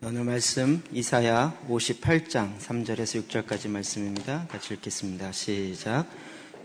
오늘 말씀 이사야 58장 3절에서 6절까지 말씀입니다. 같이 읽겠습니다. 시작.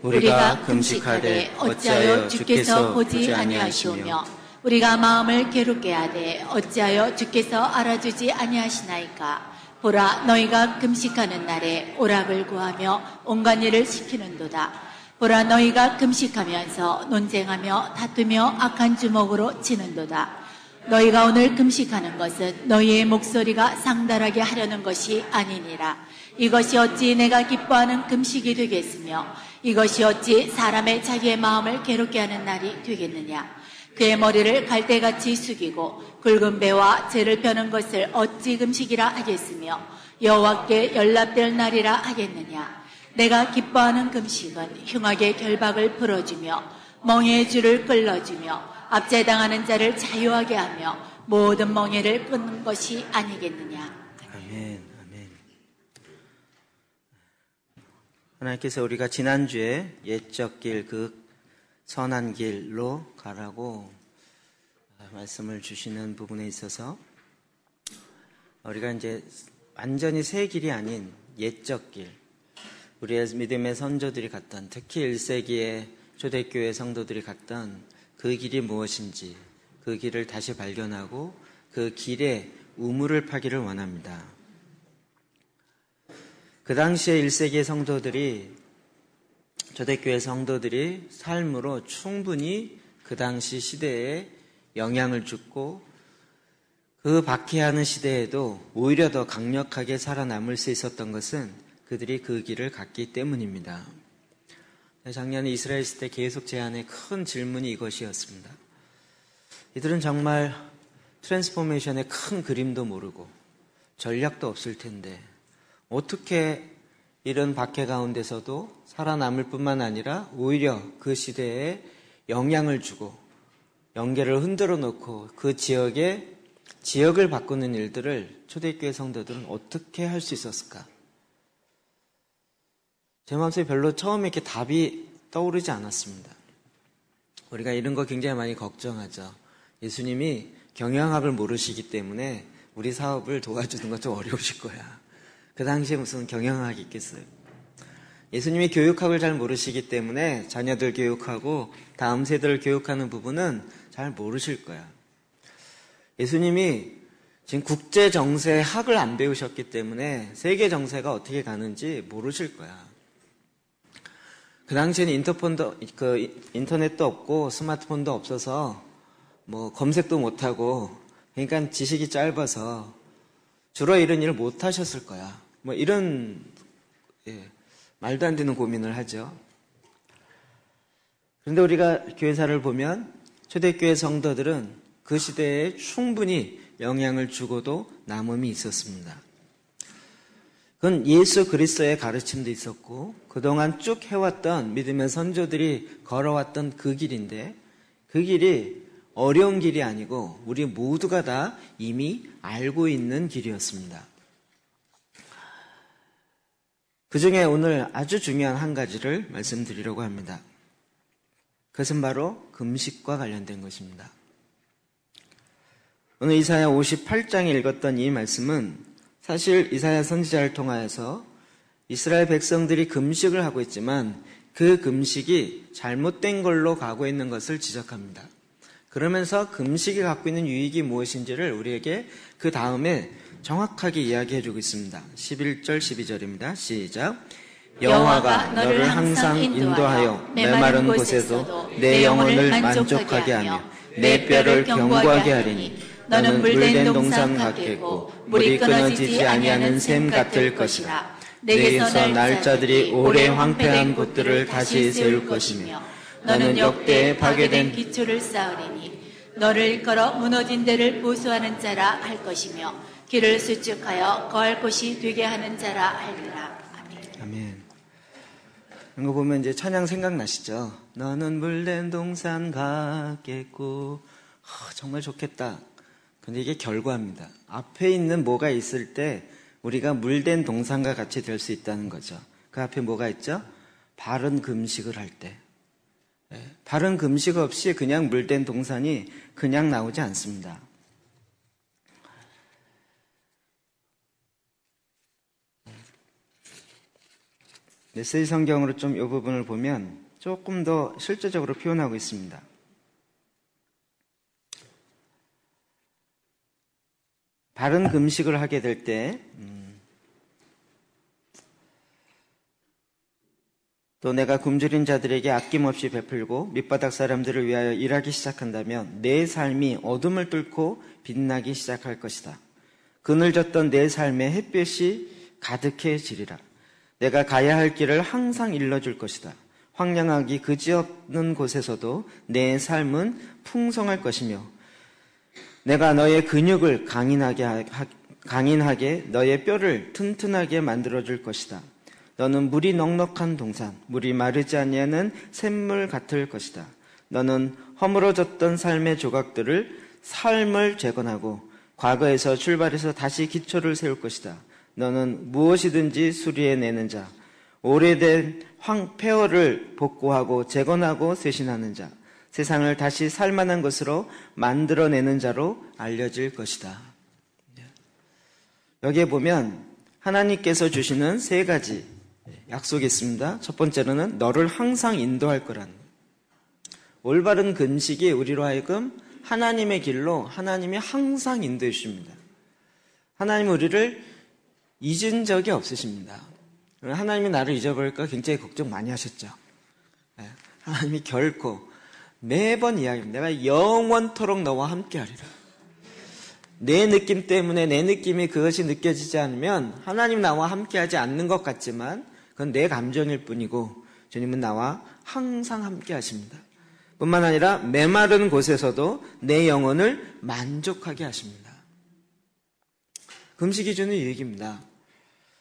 우리가 금식하되 어찌하여 주께서 보지 아니하시오며 우리가 마음을 괴롭게 하되 어찌하여 주께서 알아주지 아니하시나이까. 보라, 너희가 금식하는 날에 오락을 구하며 온갖 일을 시키는도다. 보라, 너희가 금식하면서 논쟁하며 다투며 악한 주먹으로 치는도다. 너희가 오늘 금식하는 것은 너희의 목소리가 상달하게 하려는 것이 아니니라. 이것이 어찌 내가 기뻐하는 금식이 되겠으며 이것이 어찌 사람의 자기의 마음을 괴롭게 하는 날이 되겠느냐. 그의 머리를 갈대같이 숙이고 굵은 배와 죄를 펴는 것을 어찌 금식이라 하겠으며 여호와께 연락될 날이라 하겠느냐. 내가 기뻐하는 금식은 흉악의 결박을 풀어주며 멍에의 줄을 끌어주며 압제당하는 자를 자유하게 하며 모든 멍에를 끊는 것이 아니겠느냐. 아멘. 아멘. 하나님께서 우리가 지난주에 옛적 길, 그 선한 길로 가라고 말씀을 주시는 부분에 있어서 우리가 이제 완전히 새 길이 아닌 옛적 길, 우리의 믿음의 선조들이 갔던, 특히 1세기의 초대교회 성도들이 갔던 그 길이 무엇인지, 그 길을 다시 발견하고 그 길에 우물을 파기를 원합니다. 그 당시에 1세기의 성도들이, 초대교회 성도들이 삶으로 충분히 그 당시 시대에 영향을 주고 그 박해하는 시대에도 오히려 더 강력하게 살아남을 수 있었던 것은 그들이 그 길을 갔기 때문입니다. 작년에 이스라엘 있을 때 계속 제 안에 큰 질문이 이것이었습니다. 이들은 정말 트랜스포메이션의 큰 그림도 모르고 전략도 없을 텐데 어떻게 이런 박해 가운데서도 살아남을 뿐만 아니라 오히려 그 시대에 영향을 주고 연계를 흔들어 놓고 그 지역을 바꾸는 일들을 초대교회 성도들은 어떻게 할 수 있었을까? 제 마음속에 별로 처음에 이렇게 답이 떠오르지 않았습니다. 우리가 이런 거 굉장히 많이 걱정하죠. 예수님이 경영학을 모르시기 때문에 우리 사업을 도와주는 건 좀 어려우실 거야. 그 당시에 무슨 경영학이 있겠어요. 예수님이 교육학을 잘 모르시기 때문에 자녀들 교육하고 다음 세대를 교육하는 부분은 잘 모르실 거야. 예수님이 지금 국제 정세 학을 안 배우셨기 때문에 세계 정세가 어떻게 가는지 모르실 거야. 그 당시에는 인터넷도 없고 스마트폰도 없어서 뭐 검색도 못하고, 그러니까 지식이 짧아서 주로 이런 일을 못 하셨을 거야. 뭐 이런 말도 안 되는 고민을 하죠. 그런데 우리가 교회사를 보면 초대교회 성도들은 그 시대에 충분히 영향을 주고도 남음이 있었습니다. 그건 예수 그리스도의 가르침도 있었고 그동안 쭉 해왔던 믿음의 선조들이 걸어왔던 그 길인데, 그 길이 어려운 길이 아니고 우리 모두가 다 이미 알고 있는 길이었습니다. 그 중에 오늘 아주 중요한 한 가지를 말씀드리려고 합니다. 그것은 바로 금식과 관련된 것입니다. 오늘 이사야 58장에 읽었던 이 말씀은 사실 이사야 선지자를 통하여서 이스라엘 백성들이 금식을 하고 있지만 그 금식이 잘못된 걸로 가고 있는 것을 지적합니다. 그러면서 금식이 갖고 있는 유익이 무엇인지를 우리에게 그 다음에 정확하게 이야기해주고 있습니다. 11절 12절입니다. 시작. 여호와가 너를 항상 인도하여 메마른 곳에서도 내 영혼을 만족하게 하며 내 뼈를 견고하게 하리니 너는 물된 동산 같겠고 물이 끊어지지 아니하는 샘 같을 것이라. 내게서 날짜들이 오래 황폐한 곳들을 다시 세울 것이며 너는 역대에 파괴된 기초를 쌓으리니 너를 이끌어 무너진 데를 보수하는 자라 할 것이며 길을 수축하여 거할 곳이 되게 하는 자라 할지라. 아멘. 아멘. 이런 거 보면 이제 찬양 생각나시죠? 너는 물된 동산 같겠고, 정말 좋겠다. 근데 이게 결과입니다. 앞에 있는 뭐가 있을 때 우리가 물된 동산과 같이 될 수 있다는 거죠. 그 앞에 뭐가 있죠? 바른 금식을 할 때. 바른 금식 없이 그냥 물된 동산이 그냥 나오지 않습니다. 메시지 성경으로 좀 이 부분을 보면 조금 더 실제적으로 표현하고 있습니다. 바른 금식을 하게 될 때, 또 내가 굶주린 자들에게 아낌없이 베풀고 밑바닥 사람들을 위하여 일하기 시작한다면 내 삶이 어둠을 뚫고 빛나기 시작할 것이다. 그늘졌던 내 삶에 햇볕이 가득해지리라. 내가 가야 할 길을 항상 일러줄 것이다. 황량하기 그지없는 곳에서도 내 삶은 풍성할 것이며 내가 너의 근육을 강인하게 너의 뼈를 튼튼하게 만들어줄 것이다. 너는 물이 넉넉한 동산, 물이 마르지 아니하는 샘물 같을 것이다. 너는 허물어졌던 삶의 조각들을 삶을 재건하고 과거에서 출발해서 다시 기초를 세울 것이다. 너는 무엇이든지 수리해내는 자, 오래된 폐허를 복구하고 재건하고 쇄신하는 자, 세상을 다시 살만한 것으로 만들어내는 자로 알려질 것이다. 여기에 보면 하나님께서 주시는 3가지 약속이 있습니다. 첫 번째로는 너를 항상 인도할 거라는 거예요. 올바른 금식이 우리로 하여금 하나님의 길로 하나님이 항상 인도해 주십니다. 하나님은 우리를 잊은 적이 없으십니다. 하나님이 나를 잊어버릴까 굉장히 걱정 많이 하셨죠. 하나님이 결코 매번 이야기합니다. 내가 영원토록 너와 함께하리라. 내 느낌 때문에 내 느낌이 그것이 느껴지지 않으면 하나님 나와 함께하지 않는 것 같지만 그건 내 감정일 뿐이고 주님은 나와 항상 함께하십니다. 뿐만 아니라 메마른 곳에서도 내 영혼을 만족하게 하십니다. 금식이 주는 유익입니다.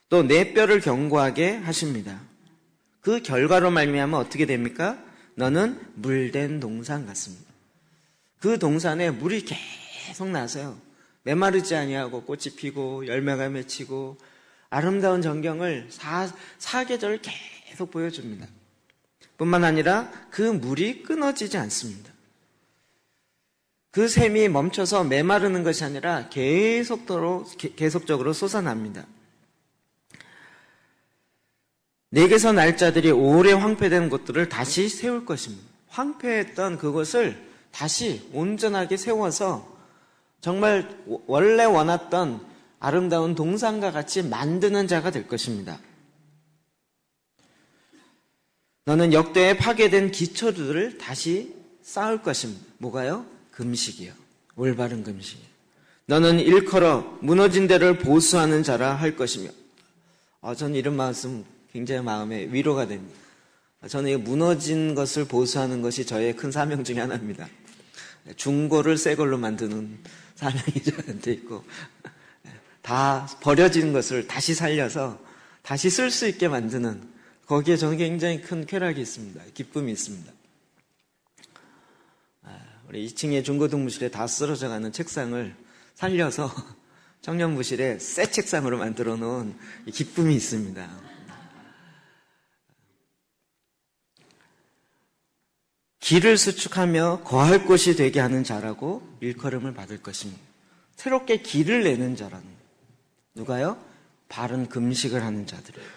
또 내 뼈를 견고하게 하십니다. 그 결과로 말미암아 어떻게 됩니까? 너는 물된 동산 같습니다. 그 동산에 물이 계속 나서요. 메마르지 아니하고 꽃이 피고 열매가 맺히고 아름다운 전경을 사계절 계속 보여줍니다. 뿐만 아니라 그 물이 끊어지지 않습니다. 그 샘이 멈춰서 메마르는 것이 아니라 계속적으로 솟아납니다. 내게서 날짜들이 오래 황폐된 곳들을 다시 세울 것입니다. 황폐했던 그곳을 다시 온전하게 세워서 정말 원래 원했던 아름다운 동산과 같이 만드는 자가 될 것입니다. 너는 역대에 파괴된 기초들을 다시 쌓을 것입니다. 뭐가요? 금식이요. 올바른 금식이요. 너는 일컬어 무너진 데를 보수하는 자라 할 것이며 저는 이런 말씀 굉장히 마음에 위로가 됩니다. 저는 이 무너진 것을 보수하는 것이 저의 큰 사명 중에 하나입니다. 중고를 새 걸로 만드는 사명이 저한테 있고 다 버려진 것을 다시 살려서 다시 쓸 수 있게 만드는 거기에 저는 굉장히 큰 쾌락이 있습니다. 기쁨이 있습니다. 우리 2층의 중고등부실에 다 쓰러져가는 책상을 살려서 청년부실에 새 책상으로 만들어 놓은 기쁨이 있습니다. 길을 수축하며 거할 곳이 되게 하는 자라고 일컬음을 받을 것입니다. 새롭게 길을 내는 자라는 거예요. 누가요? 바른 금식을 하는 자들이에요.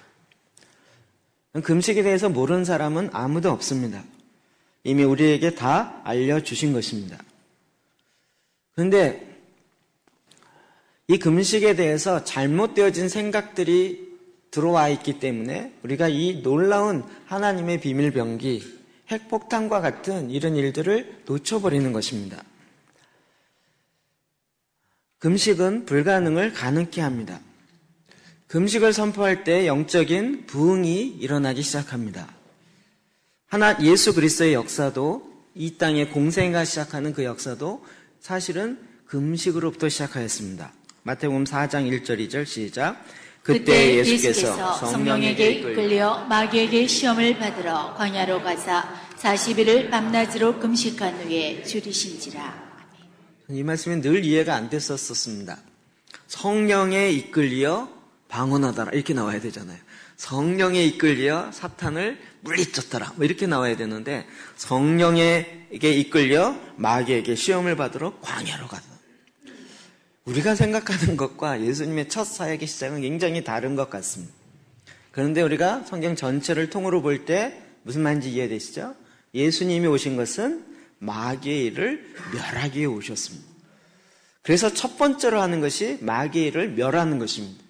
금식에 대해서 모르는 사람은 아무도 없습니다. 이미 우리에게 다 알려주신 것입니다. 그런데 이 금식에 대해서 잘못되어진 생각들이 들어와 있기 때문에 우리가 이 놀라운 하나님의 비밀병기, 핵폭탄과 같은 이런 일들을 놓쳐버리는 것입니다. 금식은 불가능을 가능케 합니다. 금식을 선포할 때 영적인 부흥이 일어나기 시작합니다. 예수 그리스도의 역사도 이 땅에 공생애가 시작하는 그 역사도 사실은 금식으로부터 시작하였습니다. 마태복음 4장 1절 2절 시작. 그때 예수께서 성령에게 이끌려 마귀에게 시험을 받으러 광야로 가사 40일을 밤낮으로 금식한 후에 줄이신지라. 이 말씀이 늘 이해가 안 됐었습니다. 성령에 이끌려 방언하더라 이렇게 나와야 되잖아요. 성령에 이끌려 사탄을 물리쳤더라 이렇게 나와야 되는데 성령에게 이끌려 마귀에게 시험을 받으러 광야로 가더라. 우리가 생각하는 것과 예수님의 첫 사역의 시작은 굉장히 다른 것 같습니다. 그런데 우리가 성경 전체를 통으로 볼 때 무슨 말인지 이해되시죠? 예수님이 오신 것은 마귀의 일을 멸하기 위해 오셨습니다. 그래서 첫 번째로 하는 것이 마귀의 일을 멸하는 것입니다.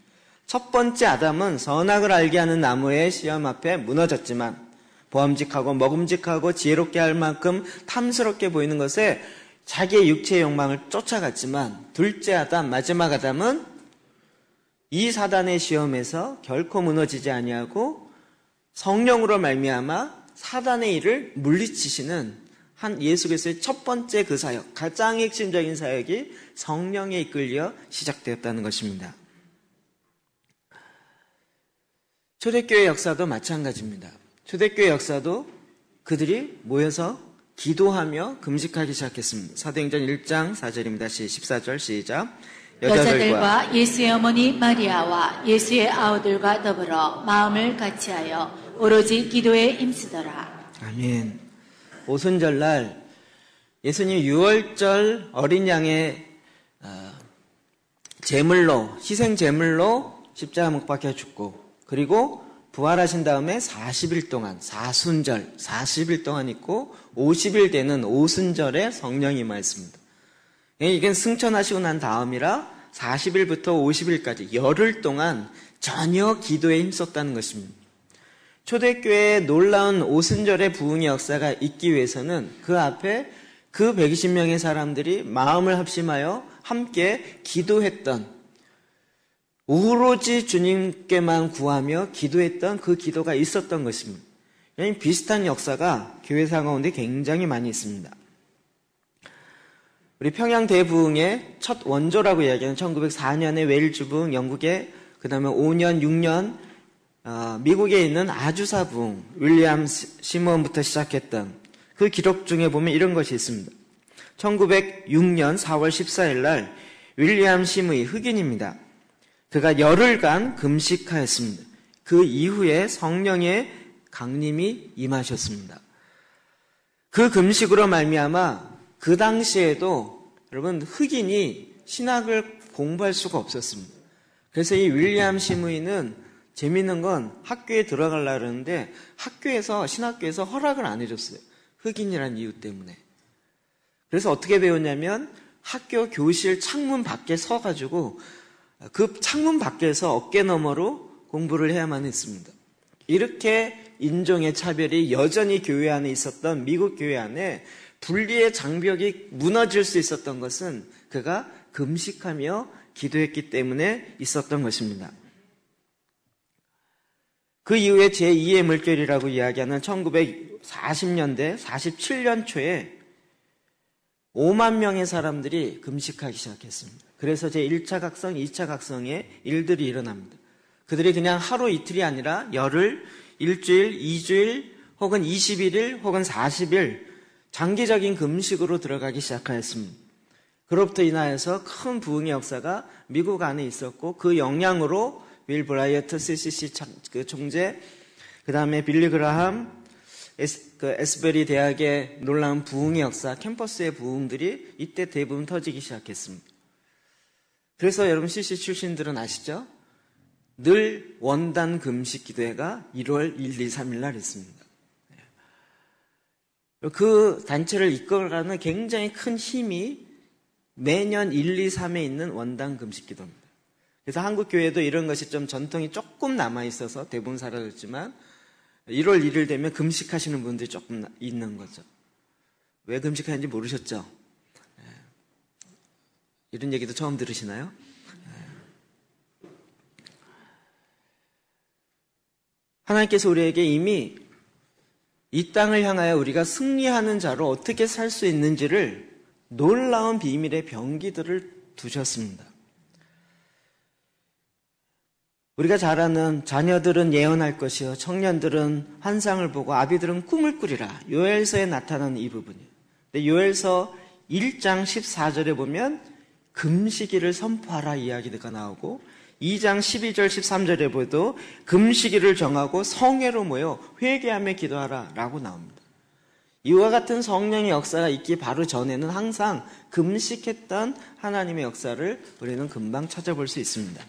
첫 번째 아담은 선악을 알게 하는 나무의 시험 앞에 무너졌지만 보암직하고 먹음직하고 지혜롭게 할 만큼 탐스럽게 보이는 것에 자기의 육체의 욕망을 쫓아갔지만 둘째 아담, 마지막 아담은 이 사단의 시험에서 결코 무너지지 아니하고 성령으로 말미암아 사단의 일을 물리치시는 한 예수 그리스도의 첫 번째 그 사역, 가장 핵심적인 사역이 성령에 이끌려 시작되었다는 것입니다. 초대교회 역사도 마찬가지입니다. 초대교회 역사도 그들이 모여서 기도하며 금식하기 시작했습니다. 사도행전 1장 4절입니다. 14절 시작. 여자들과 예수의 어머니 마리아와 예수의 아우들과 더불어 마음을 같이하여 오로지 기도에 힘쓰더라. 아멘. 오순절날 예수님 유월절 어린 양의 제물로, 희생 제물로 십자가 못 박혀 죽고, 그리고 부활하신 다음에 40일 동안, 사순절 40일 동안 있고 50일 되는 오순절에 성령이 임하였습니다. 이게 승천하시고 난 다음이라 40일부터 50일까지 열흘 동안 전혀 기도에 힘썼다는 것입니다. 초대교회의 놀라운 오순절의 부흥의 역사가 있기 위해서는 그 앞에 그 120명의 사람들이 마음을 합심하여 함께 기도했던, 오로지 주님께만 구하며 기도했던 그 기도가 있었던 것입니다. 비슷한 역사가 교회사 가운데 굉장히 많이 있습니다. 우리 평양 대부흥의 첫 원조라고 이야기하는 1904년에 웨일즈 부흥, 영국에, 그 다음에 5년, 6년 미국에 있는 아주사 부흥, 윌리엄 시몬부터 시작했던 그 기록 중에 보면 이런 것이 있습니다. 1906년 4월 14일 날 윌리엄 시무이, 흑인입니다. 그가 열흘간 금식하였습니다. 그 이후에 성령의 강림이 임하셨습니다. 그 금식으로 말미암아 그 당시에도 여러분 흑인이 신학을 공부할 수가 없었습니다. 그래서 이 윌리엄 시무이는 재미있는 건 학교에 들어가려고 그러는데 학교에서, 신학교에서 허락을 안 해줬어요. 흑인이라는 이유 때문에. 그래서 어떻게 배웠냐면 학교 교실 창문 밖에 서가지고 그 창문 밖에서 어깨너머로 공부를 해야만 했습니다. 이렇게 인종의 차별이 여전히 교회 안에 있었던 미국 교회 안에 분리의 장벽이 무너질 수 있었던 것은 그가 금식하며 기도했기 때문에 있었던 것입니다. 그 이후에 제2의 물결이라고 이야기하는 1940년대 47년 초에 5만 명의 사람들이 금식하기 시작했습니다. 그래서 제1차 각성, 2차 각성의 일들이 일어납니다. 그들이 그냥 하루 이틀이 아니라 열흘, 일주일, 2주일, 혹은 21일, 혹은 40일 장기적인 금식으로 들어가기 시작하였습니다. 그로부터 인하여서 큰 부흥의 역사가 미국 안에 있었고 그 영향으로 윌 브라이어트 CCC 총재, 그 다음에 빌리 그라함, 에스베리 대학의 놀라운 부흥의 역사, 캠퍼스의 부흥들이 이때 대부분 터지기 시작했습니다. 그래서 여러분 CC 출신들은 아시죠? 늘 원단 금식 기도회가 1월 1, 2, 3일 날 있습니다. 그 단체를 이끌어가는 굉장히 큰 힘이 매년 1, 2, 3에 있는 원단 금식 기도입니다. 그래서 한국 교회도 이런 것이 좀 전통이 조금 남아있어서 대부분 사라졌지만 1월 1일 되면 금식하시는 분들이 조금 있는 거죠. 왜 금식하는지 모르셨죠? 이런 얘기도 처음 들으시나요? 하나님께서 우리에게 이미 이 땅을 향하여 우리가 승리하는 자로 어떻게 살 수 있는지를 놀라운 비밀의 병기들을 두셨습니다. 우리가 잘 아는 자녀들은 예언할 것이요 청년들은 환상을 보고 아비들은 꿈을 꾸리라. 요엘서에 나타나는 이 부분이에요. 근데 요엘서 1장 14절에 보면 금식일을 선포하라 이야기가 나오고 2장 12절 13절에 보도 금식일을 정하고 성회로 모여 회개하며 기도하라 라고 나옵니다. 이와 같은 성령의 역사가 있기 바로 전에는 항상 금식했던 하나님의 역사를 우리는 금방 찾아볼 수 있습니다.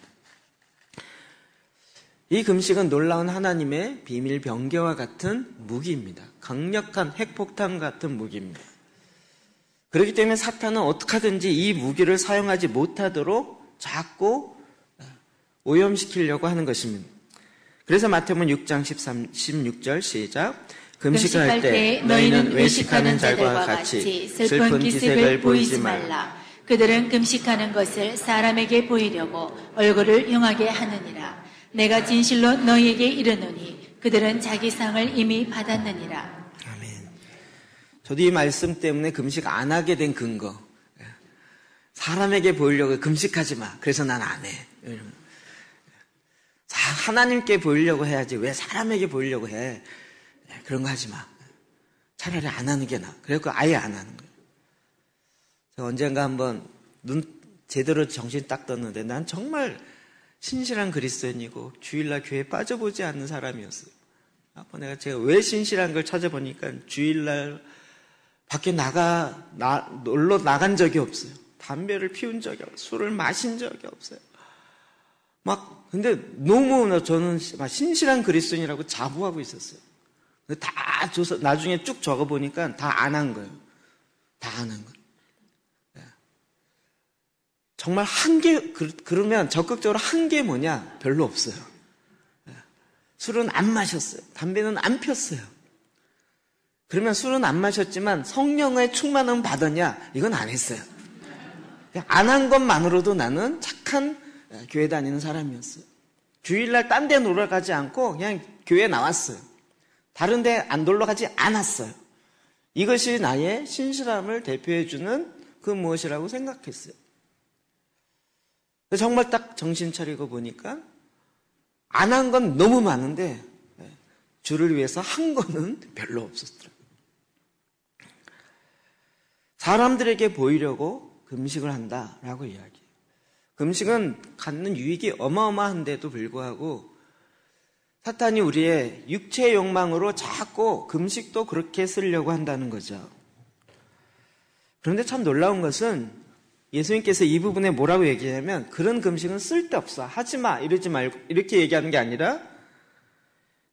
이 금식은 놀라운 하나님의 비밀 병기와 같은 무기입니다. 강력한 핵폭탄 같은 무기입니다. 그렇기 때문에 사탄은 어떻게 하든지 이 무기를 사용하지 못하도록 자꾸 오염시키려고 하는 것입니다. 그래서 마태복음 6장 16절 시작. 금식할 때 너희는 외식하는 자들과 같이 슬픈 기색을 보이지 말라. 그들은 금식하는 것을 사람에게 보이려고 얼굴을 흉하게 하느니라. 내가 진실로 너희에게 이르노니 그들은 자기 상을 이미 받았느니라. 아멘. 저도 이 말씀 때문에 금식 안 하게 된 근거. 사람에게 보이려고 금식하지 마. 그래서 난 안 해. 하나님께 보이려고 해야지 왜 사람에게 보이려고 해. 그런 거 하지 마. 차라리 안 하는 게 나아. 그래서 아예 안 하는 거예요. 제가 언젠가 한번 눈 제대로 정신 딱 떴는데 난 정말 신실한 그리스도인이고 주일날 교회에 빠져보지 않는 사람이었어요. 제가 왜 신실한 걸 찾아보니까 주일날 밖에 놀러 나간 적이 없어요. 담배를 피운 적이 없어요. 술을 마신 적이 없어요. 근데 너무 저는 신실한 그리스도인이라고 자부하고 있었어요. 다 줘서 나중에 쭉 적어보니까 다 안 한 거예요. 다 안 한 거예요. 정말 그러면 적극적으로 한 게 뭐냐? 별로 없어요. 술은 안 마셨어요. 담배는 안 폈어요. 그러면 술은 안 마셨지만 성령의 충만함 받았냐? 이건 안 했어요. 안 한 것만으로도 나는 착한 교회 다니는 사람이었어요. 주일날 딴 데 놀러 가지 않고 그냥 교회에 나왔어요. 다른 데 안 놀러 가지 않았어요. 이것이 나의 신실함을 대표해주는 그 무엇이라고 생각했어요. 정말 딱 정신 차리고 보니까 안 한 건 너무 많은데 주를 위해서 한 거는 별로 없었더라고요. 사람들에게 보이려고 금식을 한다라고 이야기해요. 금식은 갖는 유익이 어마어마한데도 불구하고 사탄이 우리의 육체의 욕망으로 자꾸 금식도 그렇게 쓰려고 한다는 거죠. 그런데 참 놀라운 것은 예수님께서 이 부분에 뭐라고 얘기하냐면 그런 금식은 쓸데없어. 하지마. 이러지 말고 이렇게 얘기하는 게 아니라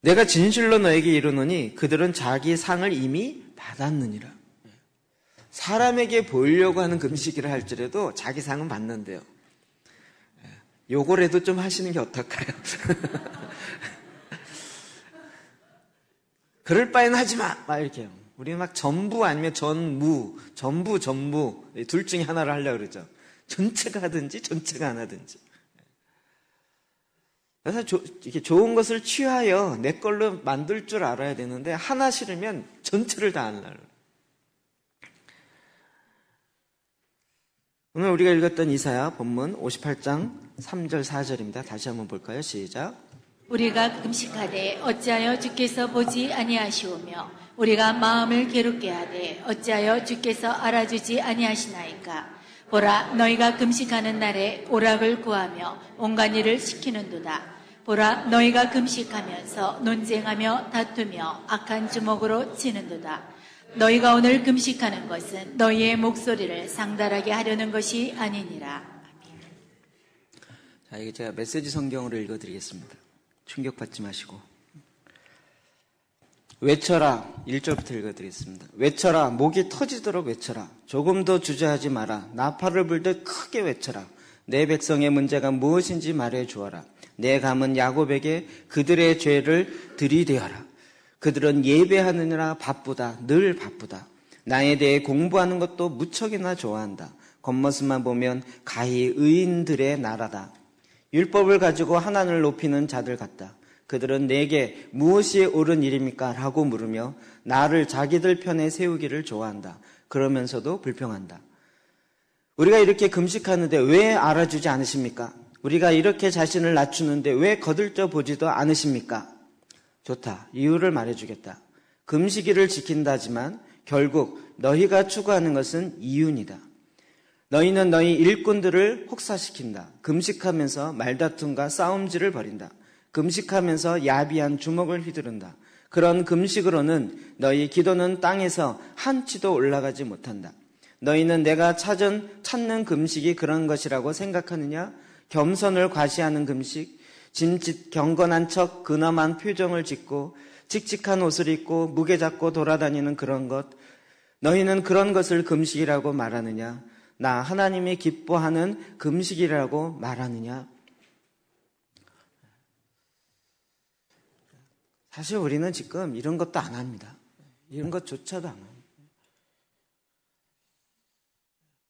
내가 진실로 너에게 이르노니 그들은 자기 상을 이미 받았느니라. 사람에게 보이려고 하는 금식이라 할지라도 자기 상은 받는데요. 요거라도 좀 하시는 게 어떨까요? 그럴 바에는 하지마. 이렇게요. 우리는 전부 아니면 전무 둘 중에 하나를 하려고 그러죠. 전체가 하든지 전체가 안 하든지. 그래서 이렇게 좋은 것을 취하여 내 걸로 만들 줄 알아야 되는데 하나 싫으면 전체를 다 하려고 그래요. 오늘 우리가 읽었던 이사야 본문 58장 3절 4절입니다. 다시 한번 볼까요? 시작. 우리가 금식하되 어찌하여 주께서 보지 아니하시오며 우리가 마음을 괴롭게 하되 어찌하여 주께서 알아주지 아니하시나이까. 보라, 너희가 금식하는 날에 오락을 구하며 온갖 일을 시키는도다. 보라, 너희가 금식하면서 논쟁하며 다투며 악한 주먹으로 치는도다. 너희가 오늘 금식하는 것은 너희의 목소리를 상달하게 하려는 것이 아니니라. 자, 이게 제가 메시지 성경으로 읽어드리겠습니다. 충격받지 마시고. 외쳐라. 1절부터 읽어드리겠습니다. 외쳐라. 목이 터지도록 외쳐라. 조금 더 주저하지 마라. 나팔을 불듯 크게 외쳐라. 내 백성의 문제가 무엇인지 말해주어라. 내 감은 야곱에게 그들의 죄를 들이대어라. 그들은 예배하느라 바쁘다. 늘 바쁘다. 나에 대해 공부하는 것도 무척이나 좋아한다. 겉모습만 보면 가히 의인들의 나라다. 율법을 가지고 하나님을 높이는 자들 같다. 그들은 내게 무엇이 옳은 일입니까? 라고 물으며 나를 자기들 편에 세우기를 좋아한다. 그러면서도 불평한다. 우리가 이렇게 금식하는데 왜 알아주지 않으십니까? 우리가 이렇게 자신을 낮추는데 왜 거들떠 보지도 않으십니까? 좋다. 이유를 말해주겠다. 금식일을 지킨다지만 결국 너희가 추구하는 것은 이윤이다. 너희는 너희 일꾼들을 혹사시킨다. 금식하면서 말다툼과 싸움질을 벌인다. 금식하면서 야비한 주먹을 휘두른다. 그런 금식으로는 너희 기도는 땅에서 한치도 올라가지 못한다. 너희는 내가 찾는 금식이 그런 것이라고 생각하느냐? 겸손을 과시하는 금식, 짐짓 경건한 척 근엄한 표정을 짓고 칙칙한 옷을 입고 무게 잡고 돌아다니는 그런 것, 너희는 그런 것을 금식이라고 말하느냐? 나 하나님이 기뻐하는 금식이라고 말하느냐? 사실 우리는 지금 이런 것도 안 합니다. 이런 것조차도 안 합니다.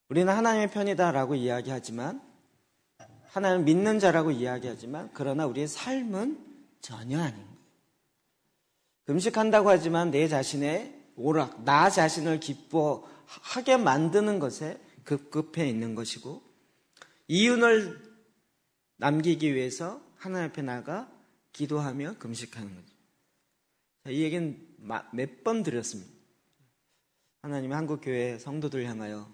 우리는 하나님의 편이다라고 이야기하지만, 하나님 믿는 자라고 이야기하지만, 그러나 우리의 삶은 전혀 아닌 거예요. 금식한다고 하지만 내 자신의 오락, 나 자신을 기뻐하게 만드는 것에 급급해 있는 것이고, 이윤을 남기기 위해서 하나님 앞에 나가 기도하며 금식하는 거죠. 이 얘기는 몇 번 드렸습니다. 하나님이 한국교회 성도들 향하여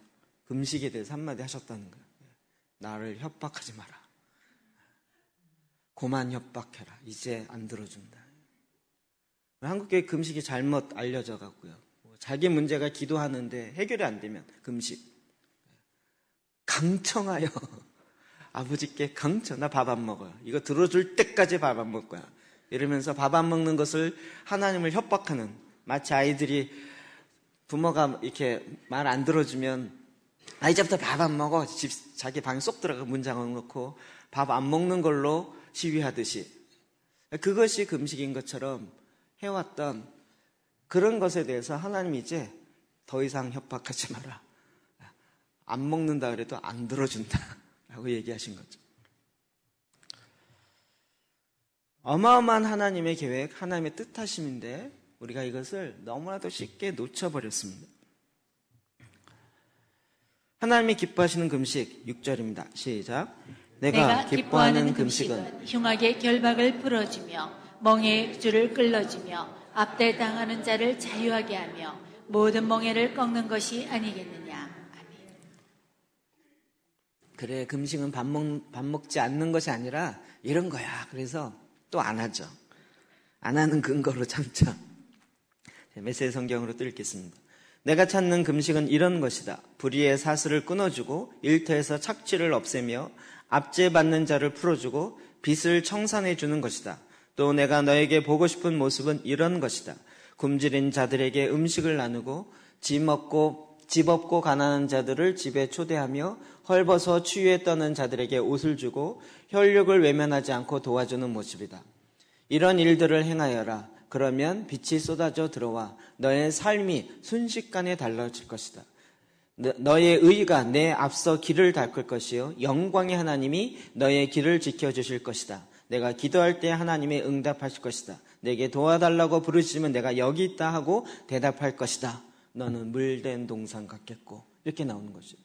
금식에 대해서 한마디 하셨다는 거예요. 나를 협박하지 마라. 고만 협박해라. 이제 안 들어준다. 한국교회 금식이 잘못 알려져 갖고요. 자기 문제가 기도하는데 해결이 안 되면 금식. 강청하여 아버지께 강청. 나 밥 안 먹어요. 이거 들어줄 때까지 밥 안 먹을 거야. 이러면서 밥 안 먹는 것을 하나님을 협박하는, 마치 아이들이 부모가 이렇게 말 안 들어주면 이제부터 밥 안 먹어. 자기 방에 쏙 들어가 문 잠궈놓고 밥 안 먹는 걸로 시위하듯이, 그것이 금식인 것처럼 해왔던 그런 것에 대해서 하나님이 이제 더 이상 협박하지 마라. 안 먹는다 그래도 안 들어준다 라고 얘기하신 거죠. 어마어마한 하나님의 계획, 하나님의 뜻하심인데 우리가 이것을 너무나도 쉽게 놓쳐버렸습니다. 하나님이 기뻐하시는 금식 6절입니다. 시작. 내가 기뻐하는 금식은 흉악의 결박을 풀어주며 멍에의 줄을 끌어주며 압대당하는 자를 자유하게 하며 모든 멍에를 꺾는 것이 아니겠느냐. 아멘. 그래, 금식은 밥 먹지 않는 것이 아니라 이런 거야. 그래서 또 안 하죠. 안 하는 근거로 참죠. 메시지 성경으로 또 읽겠습니다. 내가 찾는 금식은 이런 것이다. 불의의 사슬을 끊어주고 일터에서 착취를 없애며 압제받는 자를 풀어주고 빚을 청산해주는 것이다. 또 내가 너에게 보고 싶은 모습은 이런 것이다. 굶주린 자들에게 음식을 나누고 집 없고 가난한 자들을 집에 초대하며 헐벗어 추위에 떠는 자들에게 옷을 주고 혈육을 외면하지 않고 도와주는 모습이다. 이런 일들을 행하여라. 그러면 빛이 쏟아져 들어와 너의 삶이 순식간에 달라질 것이다. 너의 의가 내 앞서 길을 닦을 것이요 영광의 하나님이 너의 길을 지켜주실 것이다. 내가 기도할 때 하나님이 응답하실 것이다. 내게 도와달라고 부르시면 내가 여기 있다 하고 대답할 것이다. 너는 물된 동산 같겠고. 이렇게 나오는 거죠.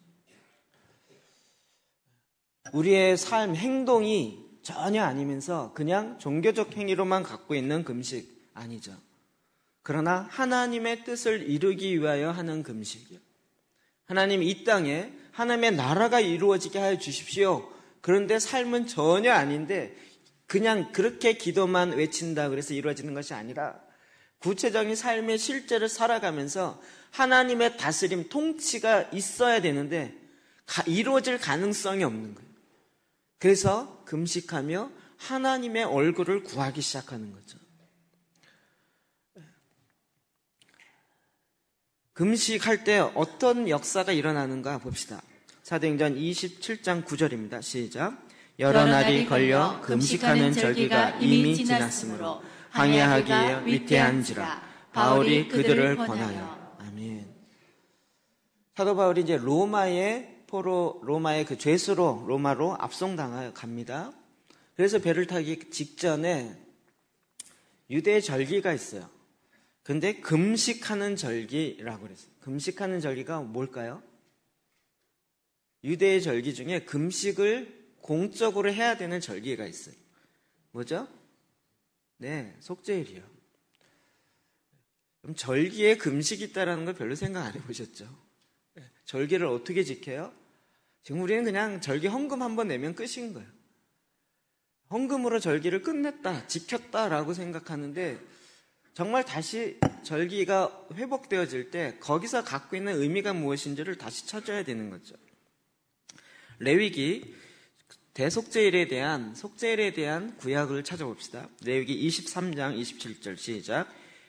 우리의 삶, 행동이 전혀 아니면서 그냥 종교적 행위로만 갖고 있는 금식 아니죠. 그러나 하나님의 뜻을 이루기 위하여 하는 금식이요. 하나님 이 땅에 하나님의 나라가 이루어지게 하여 주십시오. 그런데 삶은 전혀 아닌데 그냥 그렇게 기도만 외친다 그래서 이루어지는 것이 아니라 구체적인 삶의 실제를 살아가면서 하나님의 다스림, 통치가 있어야 되는데 이루어질 가능성이 없는 거예요. 그래서 금식하며 하나님의 얼굴을 구하기 시작하는 거죠. 금식할 때 어떤 역사가 일어나는가 봅시다. 사도행전 27장 9절입니다. 시작. 여러 날이 걸려 금식하는 절기가 이미 지났으므로 항해하기에 위태한지라 바울이 그들을 권하여. 아멘. 사도 바울이 이제 로마의 그 죄수로 로마로 압송당하여 갑니다. 그래서 배를 타기 직전에 유대 절기가 있어요. 근데 금식하는 절기라고 그랬어요. 금식하는 절기가 뭘까요? 유대의 절기 중에 금식을 공적으로 해야 되는 절기가 있어요. 뭐죠? 네, 속죄일이요. 그럼 절기에 금식이 있다는 걸 별로 생각 안 해보셨죠? 절기를 어떻게 지켜요? 지금 우리는 그냥 절기 헌금 한번 내면 끝인 거예요. 헌금으로 절기를 끝냈다, 지켰다라고 생각하는데 정말 다시 절기가 회복되어질 때 거기서 갖고 있는 의미가 무엇인지를 다시 찾아야 되는 거죠. 레위기 대속죄일에 대한 구약을 찾아봅시다. 레위기 23장 27절 시작.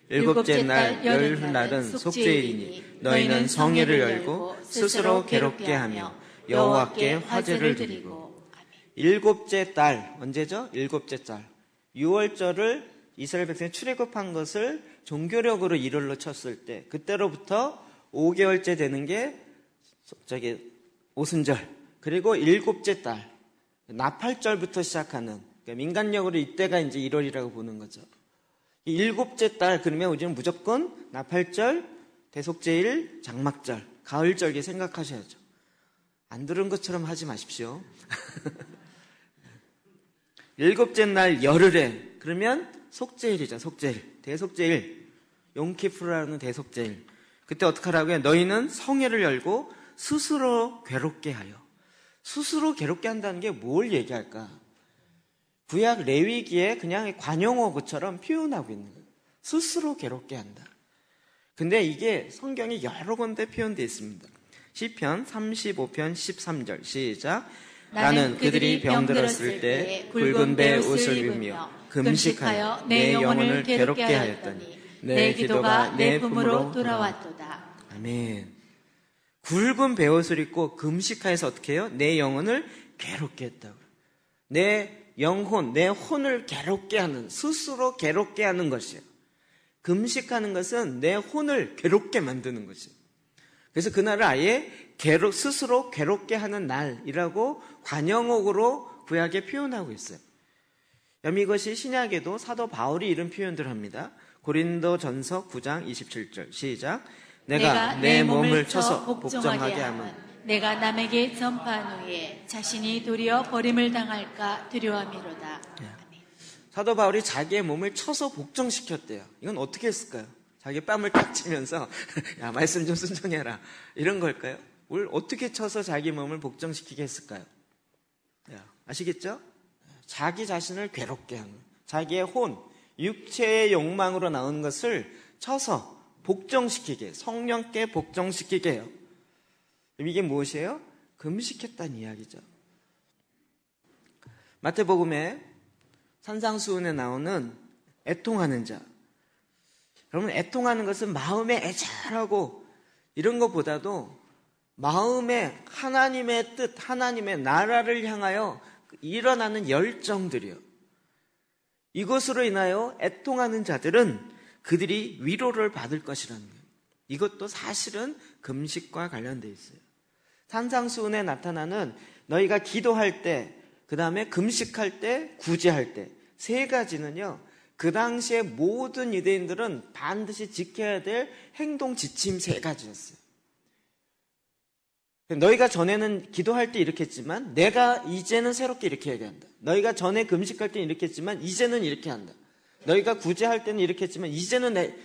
일곱째 날 열날은 속죄일이니 너희는 성회를 열고 스스로 괴롭게 하며 여호와께 화제를 드리고. 일곱째 달 언제죠? 일곱째 달 6월절을 이스라엘 백성이 출애굽한 것을 종교력으로 일월로 쳤을 때 그때로부터 5개월째 되는 게 오순절, 그리고 일곱째 달 나팔절부터 시작하는, 그러니까 민간력으로 이때가 이제 1월이라고 보는 거죠. 이 일곱째 달 그러면 우리는 무조건 나팔절, 대속죄일, 장막절, 가을절기 생각하셔야죠. 안 들은 것처럼 하지 마십시오. 일곱째 날 열흘에 그러면 속죄일이죠. 속죄일, 대속죄일, 용키프라는 대속죄일. 그때 어떻게 하라고요? 너희는 성회를 열고 스스로 괴롭게 하여. 스스로 괴롭게 한다는 게 뭘 얘기할까? 구약 레위기에 그냥 관용어구처럼 표현하고 있는 거예요. 스스로 괴롭게 한다. 근데 이게 성경에 여러 군데 표현되어 있습니다. 시편 35편 13절 시작. 나는 그들이 병들었을 때 굵은 배 옷을 입으며 금식하여 내 영혼을 괴롭게 하였더니 내 기도가 내 품으로 돌아왔도다. 아멘. 굵은 베옷을 입고 금식하여서 어떻게 해요? 내 영혼을 괴롭게 했다고요. 내 영혼, 내 혼을 괴롭게 하는, 스스로 괴롭게 하는 것이에요. 금식하는 것은 내 혼을 괴롭게 만드는 것이에요. 그래서 그날을 아예 스스로 괴롭게 하는 날이라고 관용어구로 구약에 표현하고 있어요. 이것이 신약에도 사도 바울이 이런 표현들을 합니다. 고린도전서 9장 27절 시작. 내가 내 몸을 쳐서 복종하게 하면 내가 남에게 전파한 후에 자신이 도리어 버림을 당할까 두려워함이로다. 사도 바울이 자기의 몸을 쳐서 복종시켰대요. 이건 어떻게 했을까요? 자기 뺨을 딱 치면서 야, 말씀 좀 순종해라, 이런 걸까요? 뭘 어떻게 쳐서 자기 몸을 복종시키게 했을까요? 아시겠죠? 자기 자신을 괴롭게 하는, 자기의 혼, 육체의 욕망으로 나오는 것을 쳐서 복종시키게, 성령께 복종시키게 해요. 이게 무엇이에요? 금식했다는 이야기죠. 마태복음에 산상수훈에 나오는 애통하는 자. 여러분, 애통하는 것은 마음에 애절하고 이런 것보다도 마음에 하나님의 뜻, 하나님의 나라를 향하여 일어나는 열정들이요. 이것으로 인하여 애통하는 자들은 그들이 위로를 받을 것이라는 거예요. 이것도 사실은 금식과 관련되어 있어요. 산상수훈에 나타나는 너희가 기도할 때, 그 다음에 금식할 때, 구제할 때, 세 가지는요, 그 당시에 모든 유대인들은 반드시 지켜야 될 행동 지침 세 가지였어요. 너희가 전에는 기도할 때 이렇게 했지만 내가 이제는 새롭게 이렇게 해야 한다. 너희가 전에 금식할 때는 이렇게 했지만 이제는 이렇게 한다. 너희가 구제할 때는 이렇게 했지만 이제는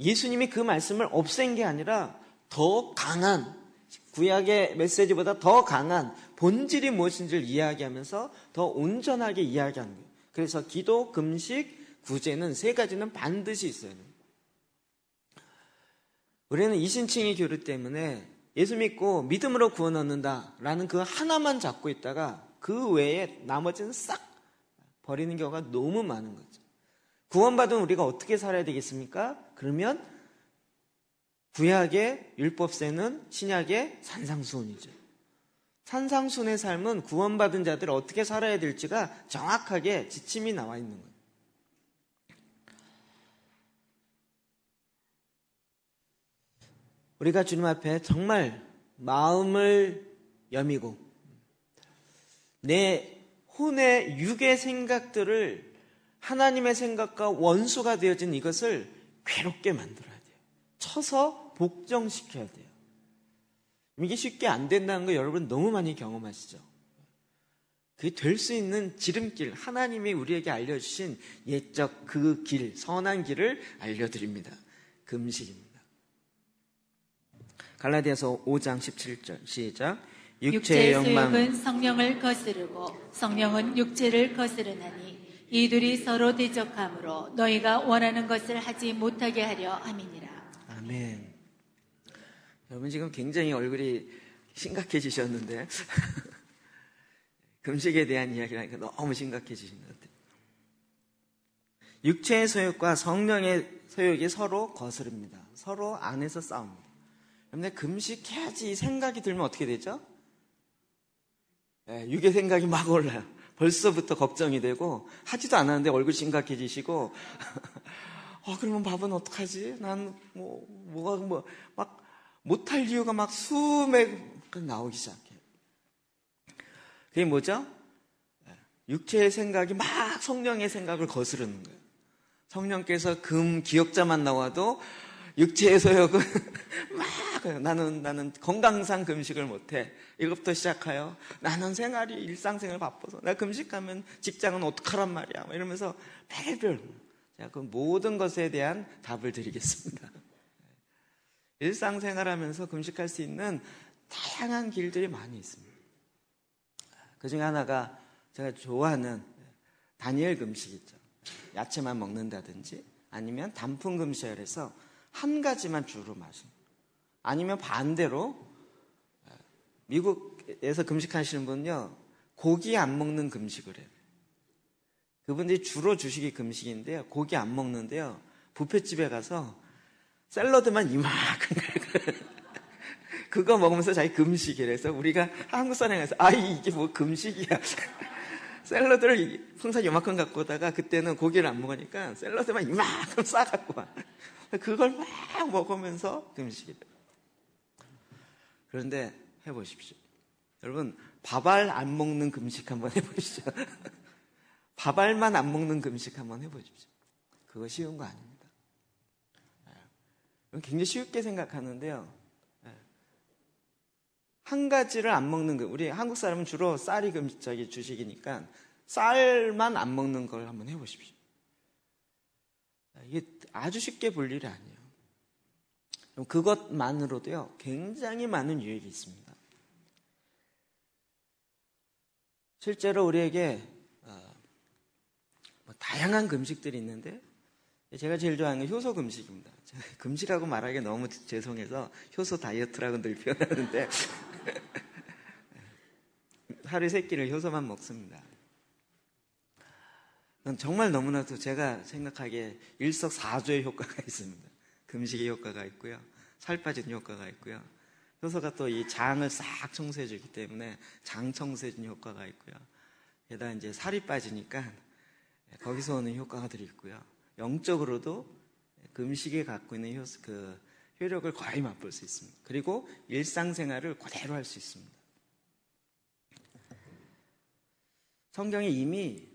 예수님이 그 말씀을 없앤 게 아니라 더 강한, 구약의 메시지보다 더 강한 본질이 무엇인지를 이야기하면서 더 온전하게 이야기하는 거예요. 그래서 기도, 금식, 구제는 세 가지는 반드시 있어야 돼요. 우리는 이신칭의 교류 때문에 예수 믿고 믿음으로 구원 얻는다라는 그 하나만 잡고 있다가 그 외에 나머지는 싹 버리는 경우가 너무 많은 거죠. 구원받은 우리가 어떻게 살아야 되겠습니까? 그러면 구약의 율법세는 신약의 산상수훈이죠. 산상수훈의 삶은 구원받은 자들이 어떻게 살아야 될지가 정확하게 지침이 나와 있는 거예요. 우리가 주님 앞에 정말 마음을 여미고 내 혼의 육의 생각들을 하나님의 생각과 원수가 되어진 이것을 괴롭게 만들어야 돼요. 쳐서 복종시켜야 돼요. 이게 쉽게 안 된다는 거 여러분 너무 많이 경험하시죠? 그게 될 수 있는 지름길, 하나님이 우리에게 알려주신 옛적 그 길, 선한 길을 알려드립니다. 금식입니다. 갈라디아서 5장 17절 시작. 육체의 소욕은 성령을 거스르고 성령은 육체를 거스르나니 이들이 서로 대적함으로 너희가 원하는 것을 하지 못하게 하려 함이니라. 아멘. 여러분 지금 굉장히 얼굴이 심각해지셨는데 금식에 대한 이야기라니까 너무 심각해지신 것 같아요. 육체의 소욕과 성령의 소욕이 서로 거스릅니다. 서로 안에서 싸웁니다. 그런데 금식해야지 생각이 들면 어떻게 되죠? 육의 생각이 막 올라요. 벌써부터 걱정이 되고 하지도 않았는데 얼굴 심각해지시고 그러면 밥은 어떡하지? 난 막 못할 이유가 막 수백 나오기 시작해요. 그게 뭐죠? 육체의 생각이 막 성령의 생각을 거스르는 거예요. 성령께서 기억자만 나와도 육체의 소욕은 막 나는 건강상 금식을 못해. 이것부터 시작하여 나는 일상생활 바빠서 나 금식하면 직장은 어떡하란 말이야. 이러면서 별별 제가 그 모든 것에 대한 답을 드리겠습니다. 일상생활하면서 금식할 수 있는 다양한 길들이 많이 있습니다. 그 중에 하나가 제가 좋아하는 다니엘 금식이죠. 야채만 먹는다든지 아니면 단품 금식을 해서 한 가지만 주로 마시는, 아니면 반대로 미국에서 금식하시는 분은요 고기 안 먹는 금식을 해요. 그분들이 주로 주식이 금식인데요, 고기 안 먹는데요, 뷔페집에 가서 샐러드만 이만큼 그거 먹으면서 자기 금식이래서 우리가 한국 사람에 가서 이게 뭐 금식이야 샐러드를 항상 요만큼 갖고 오다가 그때는 고기를 안 먹으니까 샐러드만 이만큼 싸갖고 와. 그걸 막 먹으면서 금식이 돼요. 그런데 해보십시오. 여러분, 밥알 안 먹는 금식 한번 해보시죠. 밥알만 안 먹는 금식 한번 해보십시오. 그거 쉬운 거 아닙니다. 굉장히 쉽게 생각하는데요. 한 가지를 안 먹는 거, 우리 한국 사람은 주로 쌀이 주식이니까 쌀만 안 먹는 걸 한번 해보십시오. 이게 아주 쉽게 볼 일이 아니에요. 그것만으로도요 굉장히 많은 유익이 있습니다. 실제로 우리에게 다양한 금식들이 있는데 제가 제일 좋아하는 건 효소 금식입니다. 제가 금식하고 말하기 너무 죄송해서 효소 다이어트라고 늘 표현하는데 하루에 3끼를 효소만 먹습니다. 정말 너무나도 제가 생각하기에 일석사조의 효과가 있습니다. 금식의 효과가 있고요, 살 빠지는 효과가 있고요, 효소가 또 이 장을 싹 청소해 주기 때문에 장 청소해 주는 효과가 있고요, 게다가 이제 살이 빠지니까 거기서 오는 효과들이 있고요, 영적으로도 금식이 갖고 있는 효력을 거의 맛볼 수 있습니다. 그리고 일상생활을 그대로 할 수 있습니다. 성경에 이미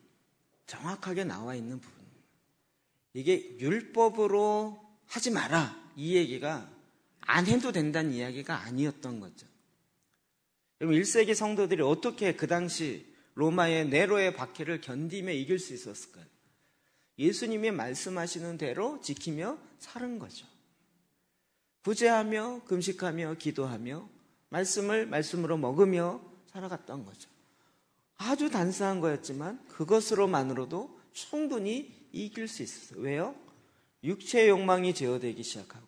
정확하게 나와 있는 부분입니다. 이게 율법으로 하지 마라, 이 얘기가 안 해도 된다는 이야기가 아니었던 거죠. 여러분, 1세기 성도들이 어떻게 그 당시 로마의 네로의 박해를 견디며 이길 수 있었을까요? 예수님이 말씀하시는 대로 지키며 사는 거죠. 구제하며 금식하며 기도하며 말씀으로 먹으며 살아갔던 거죠. 아주 단순한 거였지만 그것으로만으로도 충분히 이길 수 있었어요. 왜요? 육체의 욕망이 제어되기 시작하고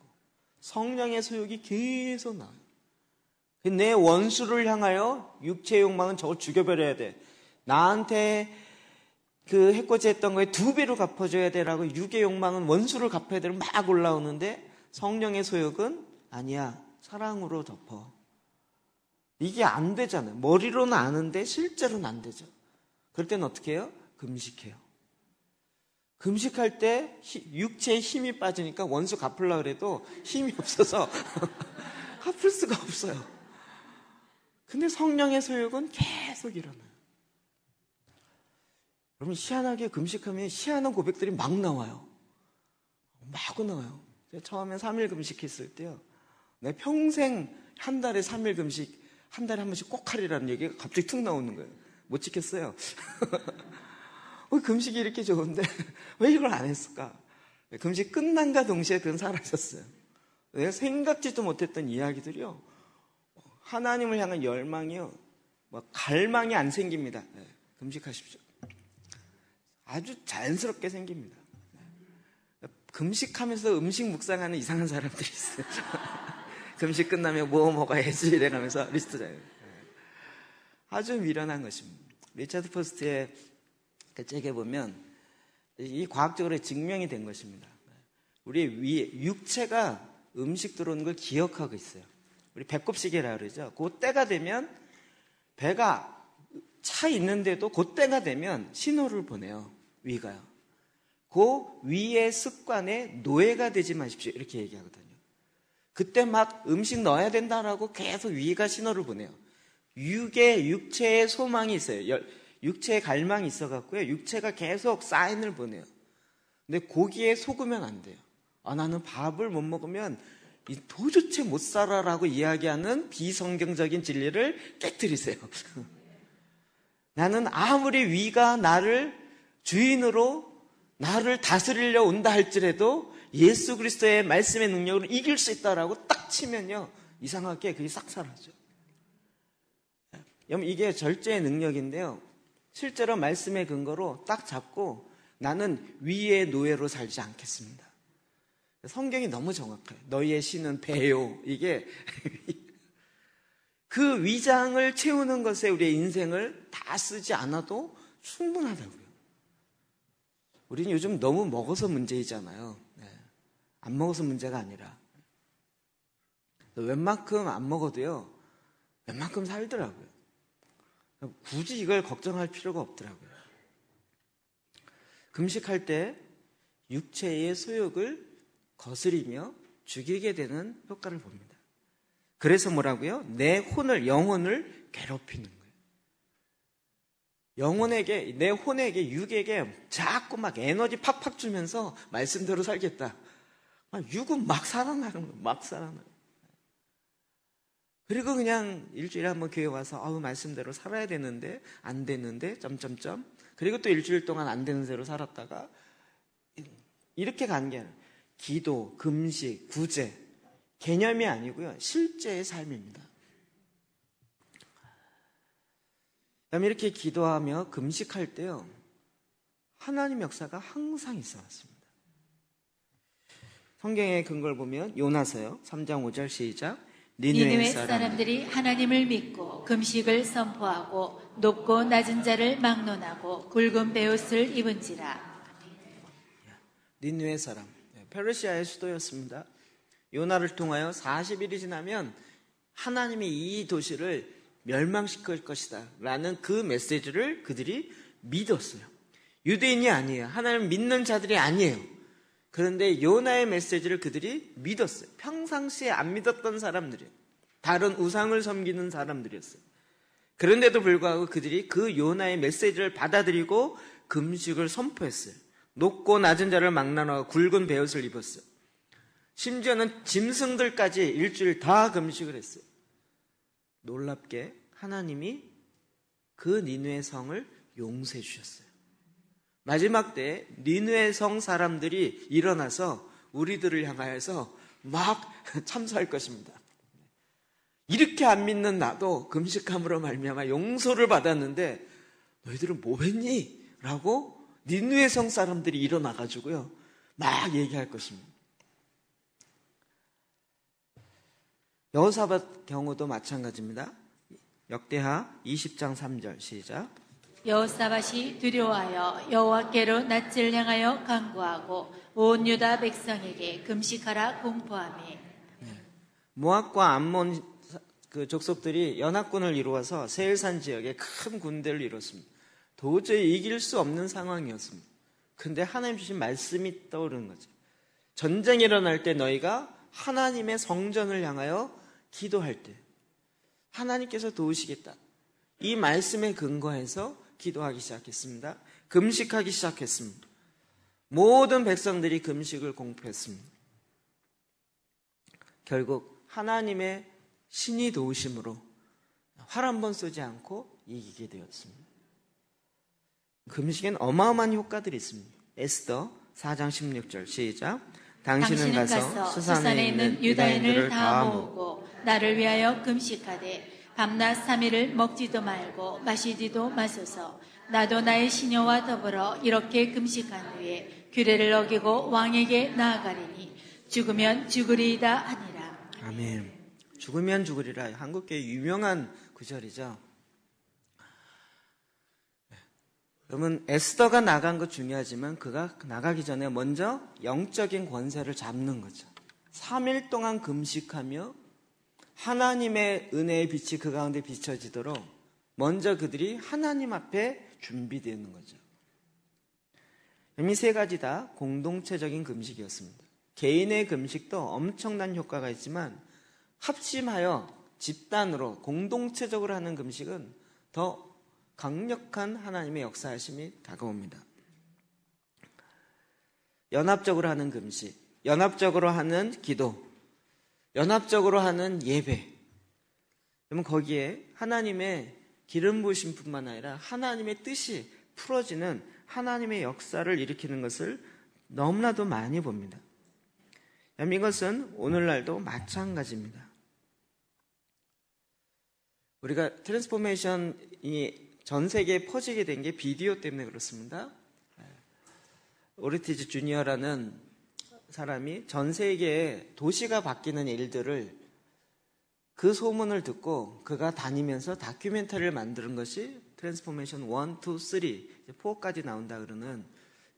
성령의 소욕이 계속 나와요. 내 원수를 향하여 육체의 욕망은 저걸 죽여버려야 돼, 나한테 그 해코지했던 거에 2배로 갚아줘야 되라고 육의 욕망은 원수를 갚아야 되라고 막 올라오는데 성령의 소욕은 아니야, 사랑으로 덮어. 이게 안 되잖아요. 머리로는 아는데 실제로는 안 되죠. 그럴 때는 어떻게 해요? 금식해요. 금식할 때 육체에 힘이 빠지니까 원수 갚으려고 해도 힘이 없어서 갚을 수가 없어요. 근데 성령의 소욕은 계속 일어나요. 여러분, 희한하게 금식하면 희한한 고백들이 막 나와요. 마구 나와요. 제가 처음에 3일 금식했을 때요, 내 평생 한 달에 3일 금식, 한 달에 한 번씩 꼭 하리라는 얘기가 갑자기 툭 나오는 거예요. 못 지켰어요. 금식이 이렇게 좋은데 왜 이걸 안 했을까? 금식 끝난과 동시에 그건 사라졌어요. 내가 생각지도 못했던 이야기들이요, 하나님을 향한 열망이요, 갈망이 안 생깁니다. 금식하십시오. 아주 자연스럽게 생깁니다. 금식하면서 음식 묵상하는 이상한 사람들이 있어요. 금식 끝나면 뭐 먹어야지 이래가면서 리스트 짜요. 아주 미련한 것입니다. 리차드 포스트의 그 책에 보면 이 과학적으로 증명이 된 것입니다. 우리 위에 육체가 음식 들어오는 걸 기억하고 있어요. 우리 배꼽시계라 그러죠. 그 때가 되면 배가 차 있는데도 그 때가 되면 신호를 보내요. 위가요. 그 위의 습관에 노예가 되지 마십시오. 이렇게 얘기하거든요. 그때 막 음식 넣어야 된다라고 계속 위가 신호를 보내요. 육체의 소망이 있어요. 육체의 갈망이 있어갖고요. 육체가 계속 사인을 보내요. 근데 고기에 속으면 안 돼요. 나는 밥을 못 먹으면 도저히 못 살아라고 이야기하는 비성경적인 진리를 깨뜨리세요. 나는 아무리 위가 나를 주인으로 나를 다스리려 온다 할지라도 예수 그리스도의 말씀의 능력으로 이길 수 있다라고 딱 치면요, 이상하게 그게 싹 사라져. 여러분, 이게 절제의 능력인데요, 실제로 말씀의 근거로 딱 잡고 나는 위의 노예로 살지 않겠습니다. 성경이 너무 정확해요. 너희의 신은 배요. 이게 그 위장을 채우는 것에 우리의 인생을 다 쓰지 않아도 충분하다고요. 우리는 요즘 너무 먹어서 문제이잖아요. 안 먹어서 문제가 아니라 웬만큼 안 먹어도요, 웬만큼 살더라고요. 굳이 이걸 걱정할 필요가 없더라고요. 금식할 때 육체의 소욕을 거스리며 죽이게 되는 효과를 봅니다. 그래서 뭐라고요? 내 영혼을 괴롭히는 거예요. 내 혼에게, 육에게 자꾸 막 에너지 팍팍 주면서 말씀대로 살겠다. 육은 막 살아나는 거예요. 막 살아나요. 그리고 그냥 일주일에 한번 교회 와서 말씀대로 살아야 되는데 안 되는데 점점점. 그리고 또 일주일 동안 안 되는 대로 살았다가 이렇게 가는 게 아니라 기도, 금식, 구제 개념이 아니고요, 실제의 삶입니다. 그다음에 이렇게 기도하며 금식할 때요, 하나님 역사가 항상 있어 왔습니다. 성경의 근거를 보면 요나서요 3장 5절 시작. 니느웨 사람들이 하나님을 믿고 금식을 선포하고 높고 낮은 자를 막론하고 굵은 베옷을 입은지라. 니느웨 사람, 페르시아의 수도였습니다. 요나를 통하여 40일이 지나면 하나님이 이 도시를 멸망시킬 것이다 라는 그 메시지를 그들이 믿었어요. 유대인이 아니에요. 하나님을 믿는 자들이 아니에요. 그런데 요나의 메시지를 그들이 믿었어요. 평상시에 안 믿었던 사람들이에요. 다른 우상을 섬기는 사람들이었어요. 그런데도 불구하고 그들이 그 요나의 메시지를 받아들이고 금식을 선포했어요. 높고 낮은 자를 막론하고 굵은 베옷을 입었어요. 심지어는 짐승들까지 일주일 다 금식을 했어요. 놀랍게 하나님이 그 니느웨 성을 용서해 주셨어요. 마지막 때 니느웨 성 사람들이 일어나서 우리들을 향하여서 막 참소할 것입니다. 이렇게 안 믿는 나도 금식함으로 말미암아 용서를 받았는데 너희들은 뭐 했니? 라고 니느웨 성 사람들이 일어나가지고요 막 얘기할 것입니다. 여호사밧 경우도 마찬가지입니다. 역대하 20장 3절 시작. 여호사밧이 두려워하여 여호와께로 낯을 향하여 간구하고 온 유다 백성에게 금식하라 공포하며. 모압과 암몬 그 족속들이 연합군을 이루어서 세일산 지역에 큰 군대를 이뤘습니다. 도저히 이길 수 없는 상황이었습니다. 근데 하나님 주신 말씀이 떠오르는 거죠. 전쟁이 일어날 때 너희가 하나님의 성전을 향하여 기도할 때 하나님께서 도우시겠다. 이 말씀에 근거해서 기도하기 시작했습니다. 금식하기 시작했습니다. 모든 백성들이 금식을 공포했습니다. 결국 하나님의 신이 도우심으로 활 한 번 쏘지 않고 이기게 되었습니다. 금식엔 어마어마한 효과들이 있습니다. 에스더 4장 16절 시작. 당신은 가서 수산에 있는 유다인들을 다 모으고 나를 위하여 금식하되 밤낮 3일을 먹지도 말고 마시지도 마소서. 나도 나의 시녀와 더불어 이렇게 금식한 후에 규례를 어기고 왕에게 나아가리니 죽으면 죽으리이다 하니라. 아멘. 죽으면 죽으리라. 한국교회 유명한 구절이죠. 그러면 에스더가 나간 거 중요하지만 그가 나가기 전에 먼저 영적인 권세를 잡는 거죠. 3일 동안 금식하며 하나님의 은혜의 빛이 그 가운데 비춰지도록 먼저 그들이 하나님 앞에 준비되는 거죠. 이 세 가지 다 공동체적인 금식이었습니다. 개인의 금식도 엄청난 효과가 있지만 합심하여 집단으로 공동체적으로 하는 금식은 더 강력한 하나님의 역사하심이 다가옵니다. 연합적으로 하는 금식, 연합적으로 하는 기도, 연합적으로 하는 예배. 그러면 거기에 하나님의 기름 부으심뿐만 아니라 하나님의 뜻이 풀어지는 하나님의 역사를 일으키는 것을 너무나도 많이 봅니다. 이것은 오늘날도 마찬가지입니다. 우리가 트랜스포메이션이 전 세계에 퍼지게 된 게 비디오 때문에 그렇습니다. 오르티즈 주니어라는 사람이 전 세계에 도시가 바뀌는 일들을 그 소문을 듣고 그가 다니면서 다큐멘터리를 만드는 것이 트랜스포메이션 1, 2, 3, 4까지 나온다 그러는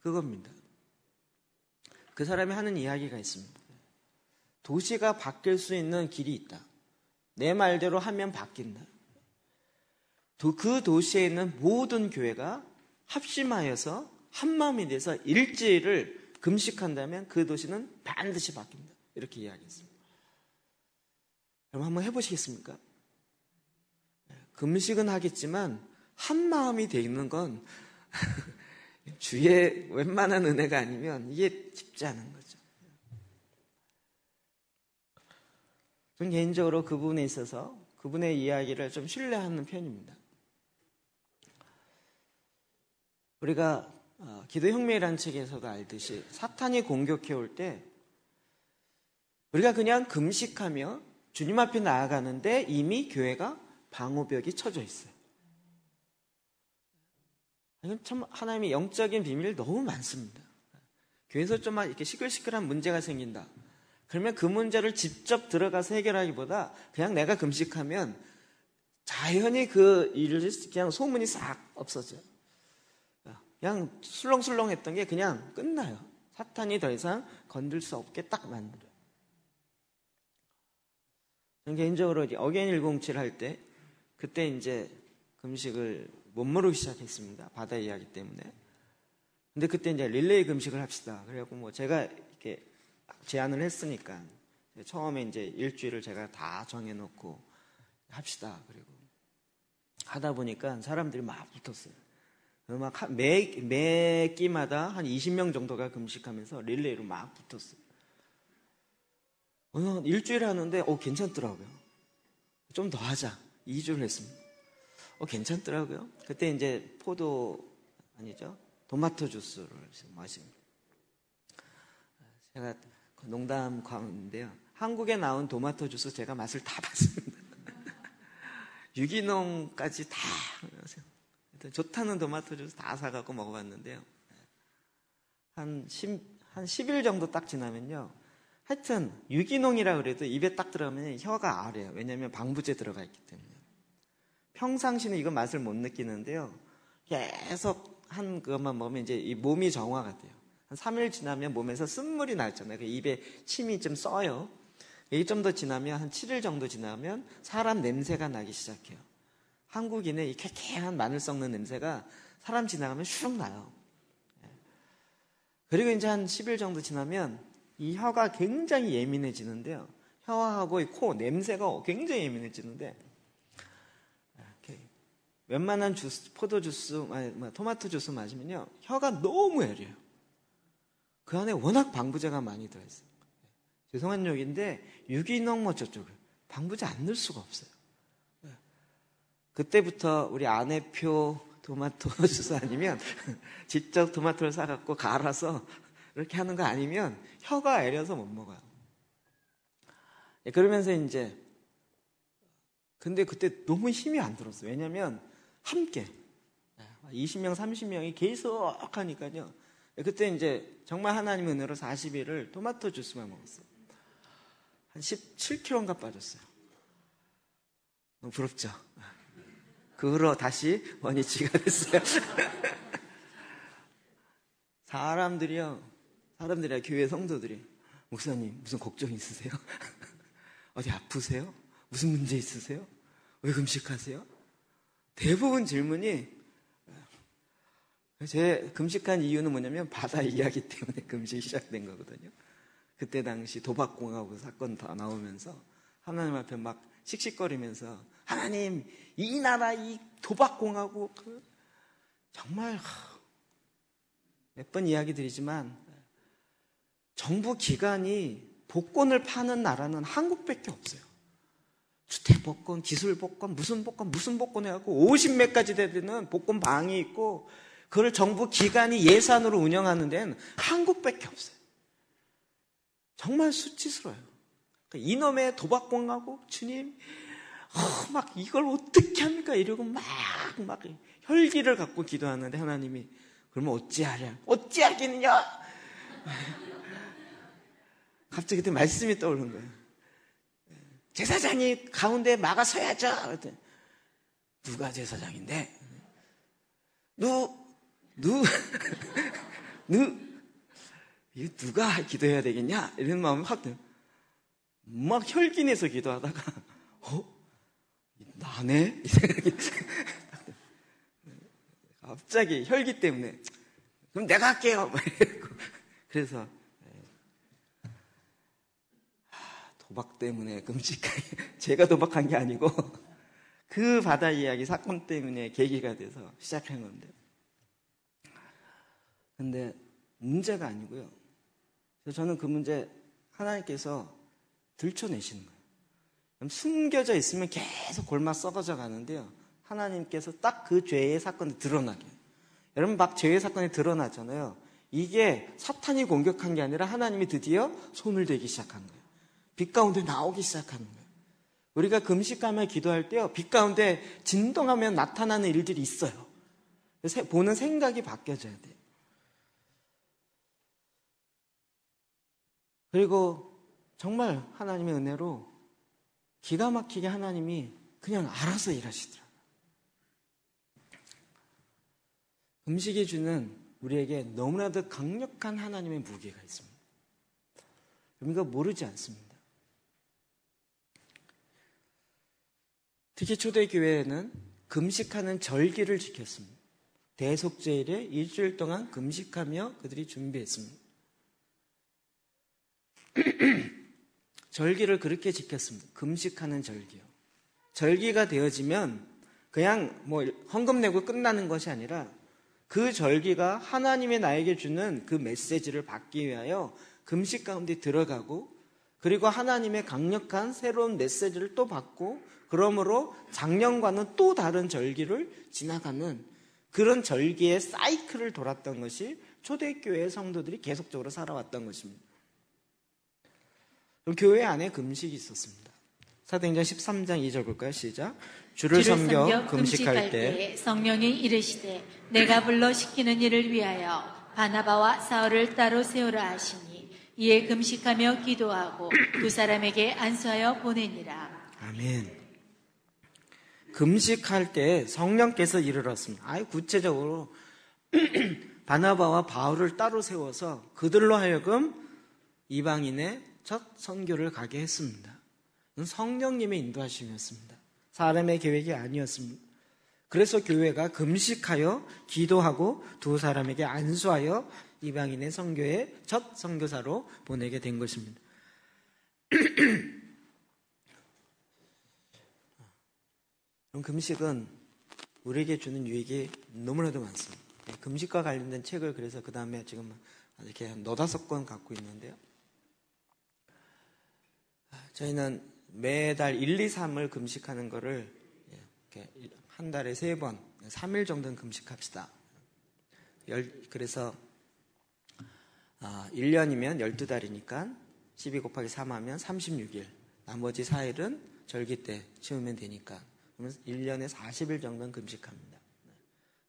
그겁니다. 그 사람이 하는 이야기가 있습니다. 도시가 바뀔 수 있는 길이 있다. 내 말대로 하면 바뀐다. 그 도시에 있는 모든 교회가 합심하여서 한마음이 돼서 일주일을 금식한다면 그 도시는 반드시 바뀐다. 이렇게 이야기했습니다. 그럼 한번 해보시겠습니까? 금식은 하겠지만 한마음이 되는 건 주의 웬만한 은혜가 아니면 이게 쉽지 않은 거죠. 저는 개인적으로 그 부분에 있어서 그분의 이야기를 좀 신뢰하는 편입니다. 우리가 기도혁명이라는 책에서도 알듯이 사탄이 공격해 올 때 우리가 그냥 금식하며 주님 앞에 나아가는데 이미 교회가 방호벽이 쳐져 있어요. 참 하나님의 영적인 비밀이 너무 많습니다. 교회에서 좀 이렇게 시끌시끌한 문제가 생긴다. 그러면 그 문제를 직접 들어가서 해결하기보다 그냥 내가 금식하면 자연히 그 일을 그냥 소문이 싹 없어져요. 그냥 술렁술렁 했던 게 그냥 끝나요. 사탄이 더 이상 건들 수 없게 딱 만들어요. 저는 개인적으로 어게인 107 할 때 그때 이제 금식을 못 모르기 시작했습니다. 바다 이야기 때문에. 근데 그때 이제 릴레이 금식을 합시다. 그래갖고 뭐 제가 이렇게 제안을 했으니까 처음에 이제 일주일을 제가 다 정해놓고 합시다. 그리고 하다 보니까 사람들이 막 붙었어요. 막 매 끼마다 한 20명 정도가 금식하면서 릴레이로 막 붙었어요. 일주일 하는데 괜찮더라고요. 좀 더 하자. 2주를 했습니다. 괜찮더라고요. 그때 이제 토마토 주스를 마십니다. 제가 농담 광인데요. 한국에 나온 토마토 주스 제가 맛을 다 봤습니다. 유기농까지 다 좋다는 토마토 주스 다 사갖고 먹어봤는데요. 한 10일 정도 딱 지나면요. 하여튼 유기농이라 그래도 입에 딱 들어가면 혀가 아래요. 왜냐하면 방부제 들어가 있기 때문에. 평상시는 이거 맛을 못 느끼는데요. 계속 한 그것만 먹으면 이제 이 몸이 정화가 돼요. 한 3일 지나면 몸에서 쓴물이 나잖아요. 그 입에 침이 좀 써요. 이게 좀 더 지나면 한 7일 정도 지나면 사람 냄새가 나기 시작해요. 한국인의 이 쾌쾌한 마늘 썩는 냄새가 사람 지나가면 슉 나요. 그리고 이제 한 10일 정도 지나면 이 혀가 굉장히 예민해지는데요. 혀하고 이 코 냄새가 굉장히 예민해지는데 웬만한 주스, 포도 주스, 토마토 주스 마시면요. 혀가 너무 애려요. 그 안에 워낙 방부제가 많이 들어있어요. 죄송한 얘기인데 유기농 뭐 저쪽을 방부제 안 넣을 수가 없어요. 그때부터 우리 아내표 토마토 주스 아니면 직접 토마토를 사갖고 갈아서 이렇게 하는 거 아니면 혀가 애려서 못 먹어요. 그러면서 이제 근데 그때 너무 힘이 안 들었어요. 왜냐면 함께 20명, 30명이 계속 하니까요. 그때 이제 정말 하나님의 은혜로 40일을 토마토 주스만 먹었어요. 한 17kg인가 빠졌어요. 너무 부럽죠? 그 후로 다시 원위치가 됐어요. 사람들이야, 교회 성도들이, 목사님, 무슨 걱정 있으세요? 어디 아프세요? 무슨 문제 있으세요? 왜 금식하세요? 대부분 질문이, 제 금식한 이유는 뭐냐면 바다 이야기 때문에 금식이 시작된 거거든요. 그때 당시 도박공화국 사건 다 나오면서 하나님 앞에 막 씩씩거리면서, 하나님, 이 나라 이 도박공화국 정말 몇 번 이야기 드리지만 정부 기관이 복권을 파는 나라는 한국밖에 없어요. 주택복권, 기술복권, 무슨 복권 해갖고 50몇 가지 되는 복권 방이 있고, 그걸 정부 기관이 예산으로 운영하는 데는 한국밖에 없어요. 정말 수치스러워요. 그러니까 이놈의 도박공화국, 주님, 막 이걸 어떻게 합니까? 이러고 막 혈기를 갖고 기도하는데 하나님이, 그러면 어찌하랴? 어찌하겠느냐? 갑자기 그때 말씀이 떠오르는 거예요. 제사장이 가운데 막아서야죠. 누가 제사장인데? 이거 누가 기도해야 되겠냐? 이런 마음이 확 들어요. 막 혈기 내서 기도하다가, 나네? 이 생각이 갑자기 혈기 때문에, 그럼 내가 할게요. 그래서 도박 때문에 제가 도박한 게 아니고 그 바다 이야기 사건 때문에 계기가 돼서 시작한 건데, 근데 문제가 아니고요. 그래서 저는 그 문제 하나님께서 들춰내시는 거예요. 숨겨져 있으면 계속 골마 썩어져 가는데요, 하나님께서 딱 그 죄의 사건이 드러나게. 여러분, 막 죄의 사건이 드러나잖아요. 이게 사탄이 공격한 게 아니라 하나님이 드디어 손을 대기 시작한 거예요. 빛 가운데 나오기 시작하는 거예요. 우리가 금식하며 기도할 때요, 빛 가운데 진동하면 나타나는 일들이 있어요. 보는 생각이 바뀌어져야 돼요. 그리고 정말 하나님의 은혜로 기가 막히게 하나님이 그냥 알아서 일하시더라고요. 금식이 주는 우리에게 너무나도 강력한 하나님의 무게가 있습니다. 우리가 모르지 않습니다. 특히 초대교회에는 금식하는 절기를 지켰습니다. 대속제일에 일주일 동안 금식하며 그들이 준비했습니다. 절기를 그렇게 지켰습니다. 금식하는 절기요. 절기가 되어지면 그냥 헌금 내고 끝나는 것이 아니라 그 절기가 하나님이 나에게 주는 그 메시지를 받기 위하여 금식 가운데 들어가고, 그리고 하나님의 강력한 새로운 메시지를 또 받고, 그러므로 작년과는 또 다른 절기를 지나가는 그런 절기의 사이클을 돌았던 것이 초대교회의 성도들이 계속적으로 살아왔던 것입니다. 그럼 교회 안에 금식이 있었습니다. 사도행전 13장 2절 볼까요? 시작. 주를 섬겨 금식할 때 성령이 이르시되 내가 불러 시키는 일을 위하여 바나바와 사울을 따로 세우라 하시니 이에 금식하며 기도하고 두 사람에게 안수하여 보내니라. 아멘. 금식할 때 성령께서 이르렀습니다. 아예 구체적으로 바나바와 바울을 따로 세워서 그들로 하여금 이방인의 첫 선교를 가게 했습니다. 성령님의 인도하심이었습니다. 사람의 계획이 아니었습니다. 그래서 교회가 금식하여 기도하고 두 사람에게 안수하여 이방인의 선교의 첫 선교사로 보내게 된 것입니다. 그럼 금식은 우리에게 주는 유익이 너무나도 많습니다. 금식과 관련된 책을 그래서 그 다음에 지금 이렇게 너다섯 권 갖고 있는데요. 저희는 매달 1, 2, 3을 금식하는 거를 이렇게 한 달에 3번, 3일 정도는 금식합시다. 그래서 1년이면 12달이니까 12 곱하기 3 하면 36일. 나머지 4일은 절기 때 치우면 되니까. 그러면 1년에 40일 정도는 금식합니다.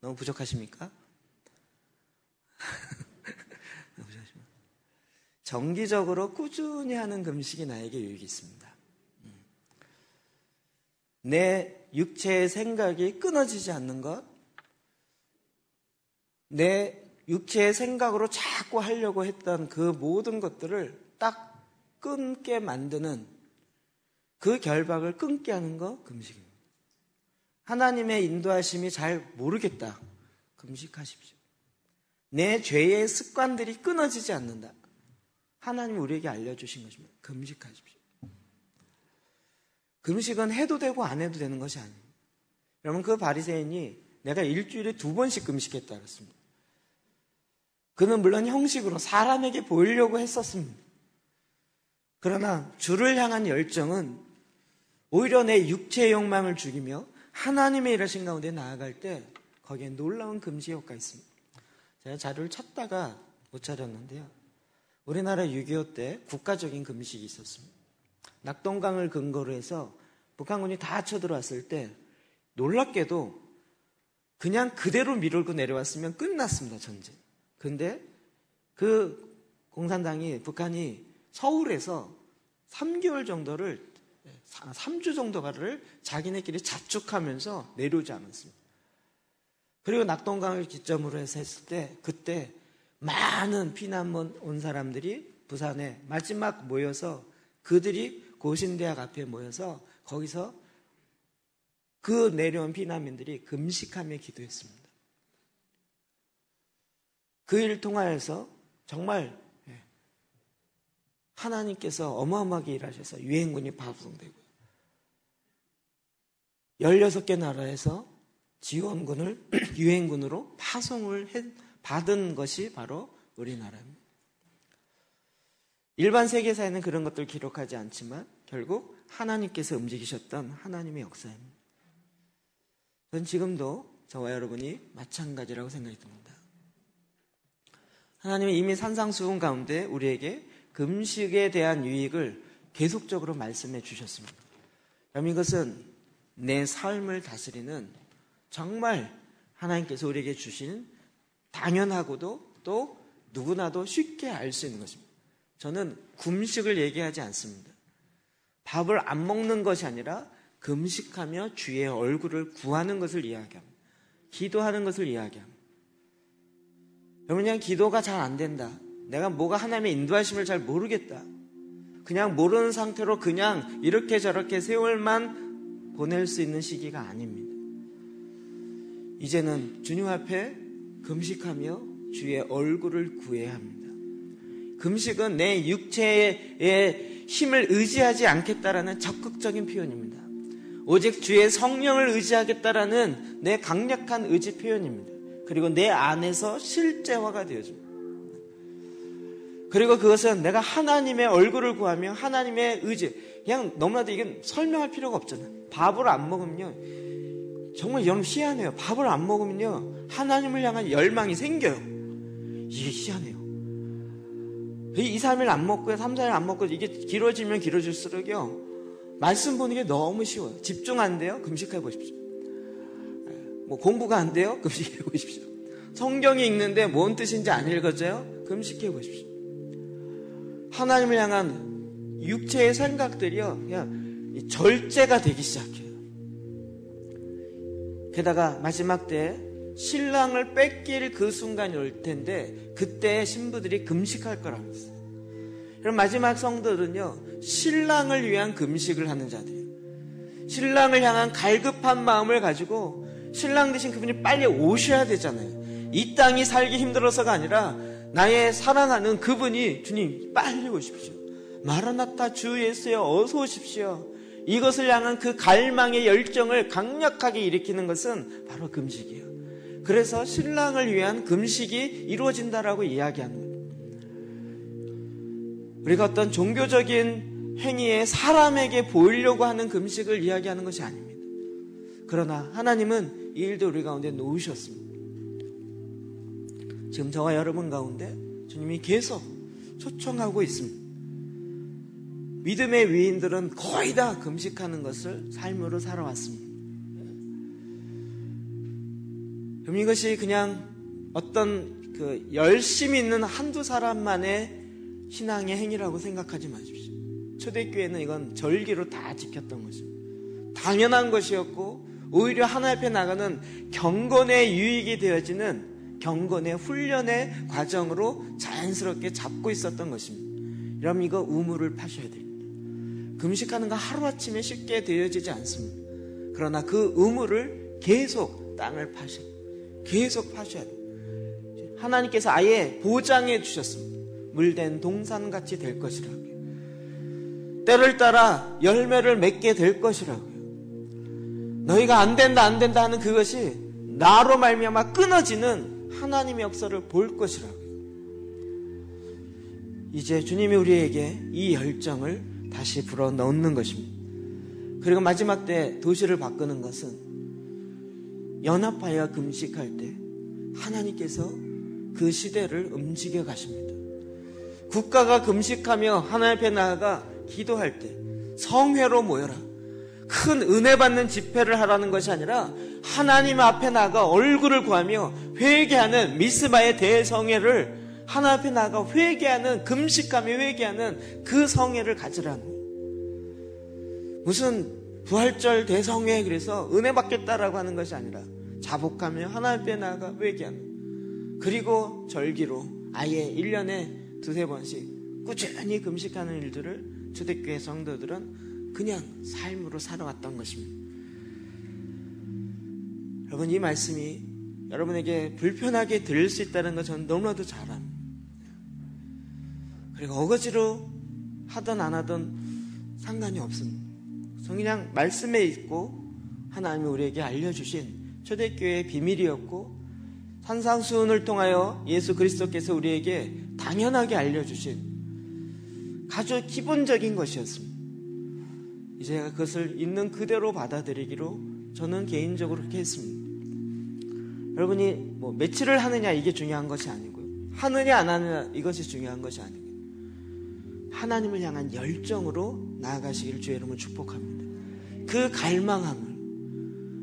너무 부족하십니까? 정기적으로 꾸준히 하는 금식이 나에게 유익이 있습니다. 내 육체의 생각이 끊어지지 않는 것, 내 육체의 생각으로 자꾸 하려고 했던 그 모든 것들을 딱 끊게 만드는 그 결박을 끊게 하는 거 금식입니다. 하나님의 인도하심이 잘 모르겠다. 금식하십시오. 내 죄의 습관들이 끊어지지 않는다. 하나님이 우리에게 알려주신 것입니다. 금식하십시오. 금식은 해도 되고 안 해도 되는 것이 아닙니다. 여러분, 그 바리새인이 내가 일주일에 2번씩 금식했다 그랬습니다. 그는 물론 형식으로 사람에게 보이려고 했었습니다. 그러나 주를 향한 열정은 오히려 내 육체의 욕망을 죽이며 하나님의 일하신 가운데 나아갈 때 거기에 놀라운 금식 효과가 있습니다. 제가 자료를 찾다가 못 찾았는데요. 우리나라 6.25 때 국가적인 금식이 있었습니다. 낙동강을 근거로 해서 북한군이 다 쳐들어왔을 때 놀랍게도 그냥 그대로 밀고 내려왔으면 끝났습니다, 전쟁. 근데 그 공산당이, 북한이 서울에서 3개월 정도를, 3주 정도가를 자기네끼리 자축하면서 내려오지 않았습니다. 그리고 낙동강을 기점으로 해서 했을 때, 그때 많은 피난문 온 사람들이 부산에 마지막 모여서 그들이 고신대학 앞에 모여서 거기서 그 내려온 피난민들이 금식하며 기도했습니다. 그 일을 통하여서 정말 하나님께서 어마어마하게 일하셔서 유엔군이 파송되고 16개 나라에서 지원군을 유엔군으로 파송을 받은 것이 바로 우리나라입니다. 일반 세계사에는 그런 것들 기록하지 않지만 결국 하나님께서 움직이셨던 하나님의 역사입니다. 저는 지금도 저와 여러분이 마찬가지라고 생각이 듭니다. 하나님은 이미 산상수훈 가운데 우리에게 금식에 대한 유익을 계속적으로 말씀해 주셨습니다. 여러분, 이것은 내 삶을 다스리는 정말 하나님께서 우리에게 주신 당연하고도 또 누구나도 쉽게 알 수 있는 것입니다. 저는 금식을 얘기하지 않습니다. 밥을 안 먹는 것이 아니라 금식하며 주의 얼굴을 구하는 것을 이야기합니다. 기도하는 것을 이야기합니다. 여러분, 그냥 기도가 잘 안 된다. 내가 뭐가 하나님의 인도하심을 잘 모르겠다. 그냥 모르는 상태로 그냥 이렇게 저렇게 세월만 보낼 수 있는 시기가 아닙니다. 이제는 주님 앞에 금식하며 주의 얼굴을 구해야 합니다. 금식은 내 육체의 힘을 의지하지 않겠다라는 적극적인 표현입니다. 오직 주의 성령을 의지하겠다라는 내 강력한 의지 표현입니다. 그리고 내 안에서 실제화가 되어집니다. 그리고 그것은 내가 하나님의 얼굴을 구하며 하나님의 의지, 그냥 너무나도 이게 설명할 필요가 없잖아요. 밥을 안 먹으면요, 정말 여러분 희한해요. 밥을 안 먹으면요, 하나님을 향한 열망이 생겨요. 이게 희한해요. 2, 3일 안 먹고요, 3, 4일 안 먹고 이게 길어지면 길어질수록요, 말씀 보는 게 너무 쉬워요. 집중 안 돼요? 금식해 보십시오. 뭐 공부가 안 돼요? 금식해 보십시오. 성경이 읽는데 뭔 뜻인지 안 읽어져요? 금식해 보십시오. 하나님을 향한 육체의 생각들이요, 그냥 절제가 되기 시작해요. 게다가 마지막 때 신랑을 뺏길 그 순간이 올 텐데 그때 신부들이 금식할 거라고 했어요. 그럼 마지막 성도들은요, 신랑을 위한 금식을 하는 자들이에요. 신랑을 향한 갈급한 마음을 가지고 신랑 되신 그분이 빨리 오셔야 되잖아요. 이 땅이 살기 힘들어서가 아니라 나의 사랑하는 그분이, 주님 빨리 오십시오. 마라나타 주 예수여 어서 오십시오. 이것을 향한 그 갈망의 열정을 강력하게 일으키는 것은 바로 금식이에요. 그래서 신랑을 위한 금식이 이루어진다라고 이야기하는 거예요. 우리가 어떤 종교적인 행위에 사람에게 보이려고 하는 금식을 이야기하는 것이 아닙니다. 그러나 하나님은 이 일도 우리 가운데 놓으셨습니다. 지금 저와 여러분 가운데 주님이 계속 초청하고 있습니다. 믿음의 위인들은 거의 다 금식하는 것을 삶으로 살아왔습니다. 그럼 이것이 그냥 어떤 그 열심히 있는 한두 사람만의 신앙의 행위라고 생각하지 마십시오. 초대교회는 이건 절기로 다 지켰던 것입니다. 당연한 것이었고 오히려 하나님 앞에 나가는 경건의 유익이 되어지는 경건의 훈련의 과정으로 자연스럽게 잡고 있었던 것입니다. 여러분, 이거 우물을 파셔야 됩니다. 금식하는 거 하루아침에 쉽게 되어지지 않습니다. 그러나 그 우물을 계속 땅을 파셔야 돼요. 계속 파셔야 돼요. 하나님께서 아예 보장해 주셨습니다. 물된 동산같이 될 것이라고요. 때를 따라 열매를 맺게 될 것이라고요. 너희가 안 된다 하는 그것이 나로 말미암아 끊어지는 하나님의 역사를 볼 것이라고요. 이제 주님이 우리에게 이 열정을 다시 불어넣는 것입니다. 그리고 마지막 때 도시를 바꾸는 것은 연합하여 금식할 때 하나님께서 그 시대를 움직여 가십니다. 국가가 금식하며 하나님 앞에 나아가 기도할 때 성회로 모여라. 큰 은혜 받는 집회를 하라는 것이 아니라 하나님 앞에 나아가 얼굴을 구하며 회개하는 미스바의 대성회를 하나님 앞에 나아가 회개하는, 금식하며 회개하는 그 성회를 가지라는 거예요. 무슨 부활절 대성회 그래서 은혜 받겠다라고 하는 것이 아니라 자복하며 하나님 앞에 나아가 회개하는, 그리고 절기로 아예 1년에 두세 번씩 꾸준히 금식하는 일들을 초대교회 성도들은 그냥 삶으로 살아왔던 것입니다. 여러분, 이 말씀이 여러분에게 불편하게 들릴 수 있다는 것 저는 너무나도 잘 압니다. 그리고 어거지로 하든 안 하든 상관이 없습니다. 그냥 말씀에 있고 하나님이 우리에게 알려주신 초대교회의 비밀이었고 산상수훈을 통하여 예수 그리스도께서 우리에게 당연하게 알려주신 아주 기본적인 것이었습니다. 이제 제가 그것을 있는 그대로 받아들이기로 저는 개인적으로 그렇게 했습니다. 여러분이 뭐 며칠을 하느냐 이게 중요한 것이 아니고요. 하느냐 안 하느냐 이것이 중요한 것이 아니고요. 하나님을 향한 열정으로 나아가시기를 주의 이름으로 축복합니다. 그 갈망함을,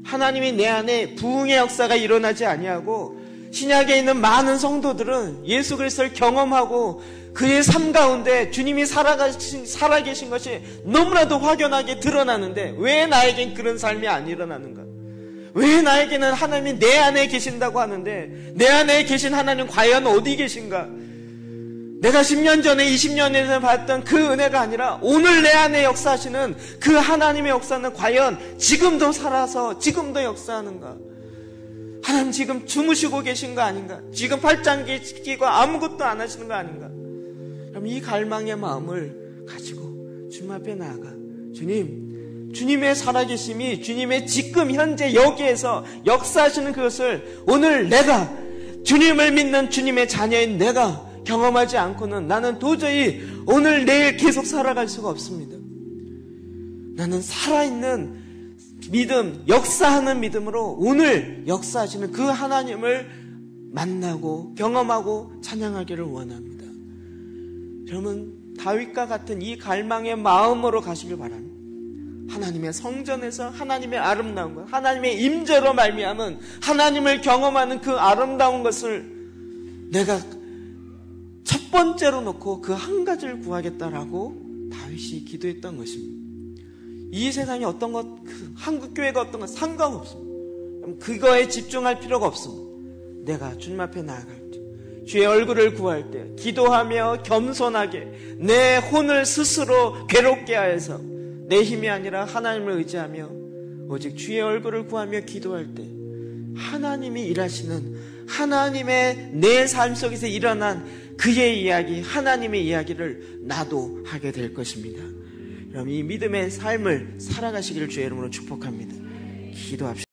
하나님이 내 안에 부흥의 역사가 일어나지 아니하고 신약에 있는 많은 성도들은 예수 그리스도를 경험하고 그의 삶 가운데 주님이 살아계신 것이 너무나도 확연하게 드러나는데 왜 나에겐 그런 삶이 안 일어나는가? 왜 나에게는 하나님이 내 안에 계신다고 하는데 내 안에 계신 하나님 과연 어디 계신가? 내가 10년 전에 20년 전에 봤던 그 은혜가 아니라 오늘 내 안에 역사하시는 그 하나님의 역사는 과연 지금도 살아서 지금도 역사하는가? 하나님 지금 주무시고 계신 거 아닌가? 지금 팔짱 끼고 아무것도 안 하시는 거 아닌가? 그럼 이 갈망의 마음을 가지고 주님 앞에 나아가 주님의 살아계심이 주님의 지금 현재 여기에서 역사하시는 그것을 오늘 내가 주님을 믿는 주님의 자녀인 내가 경험하지 않고는 나는 도저히 오늘 내일 계속 살아갈 수가 없습니다. 나는 살아있는 믿음, 역사하는 믿음으로 오늘 역사하시는 그 하나님을 만나고 경험하고 찬양하기를 원합니다. 여러분, 다윗과 같은 이 갈망의 마음으로 가시길 바랍니다. 하나님의 성전에서 하나님의 아름다운 것, 하나님의 임재로 말미암은 하나님을 경험하는 그 아름다운 것을 내가 첫 번째로 놓고 그 한 가지를 구하겠다라고 다윗이 기도했던 것입니다. 이 세상이 어떤 것, 한국교회가 어떤 것 상관없습니다. 그거에 집중할 필요가 없습니다. 내가 주님 앞에 나아갈 때, 주의 얼굴을 구할 때, 기도하며 겸손하게 내 혼을 스스로 괴롭게 하여서 내 힘이 아니라 하나님을 의지하며 오직 주의 얼굴을 구하며 기도할 때 하나님이 일하시는 하나님의 내 삶 속에서 일어난 그의 이야기, 하나님의 이야기를 나도 하게 될 것입니다. 여러분, 이 믿음의 삶을 살아가시기를 주의 이름으로 축복합니다. 기도합시다.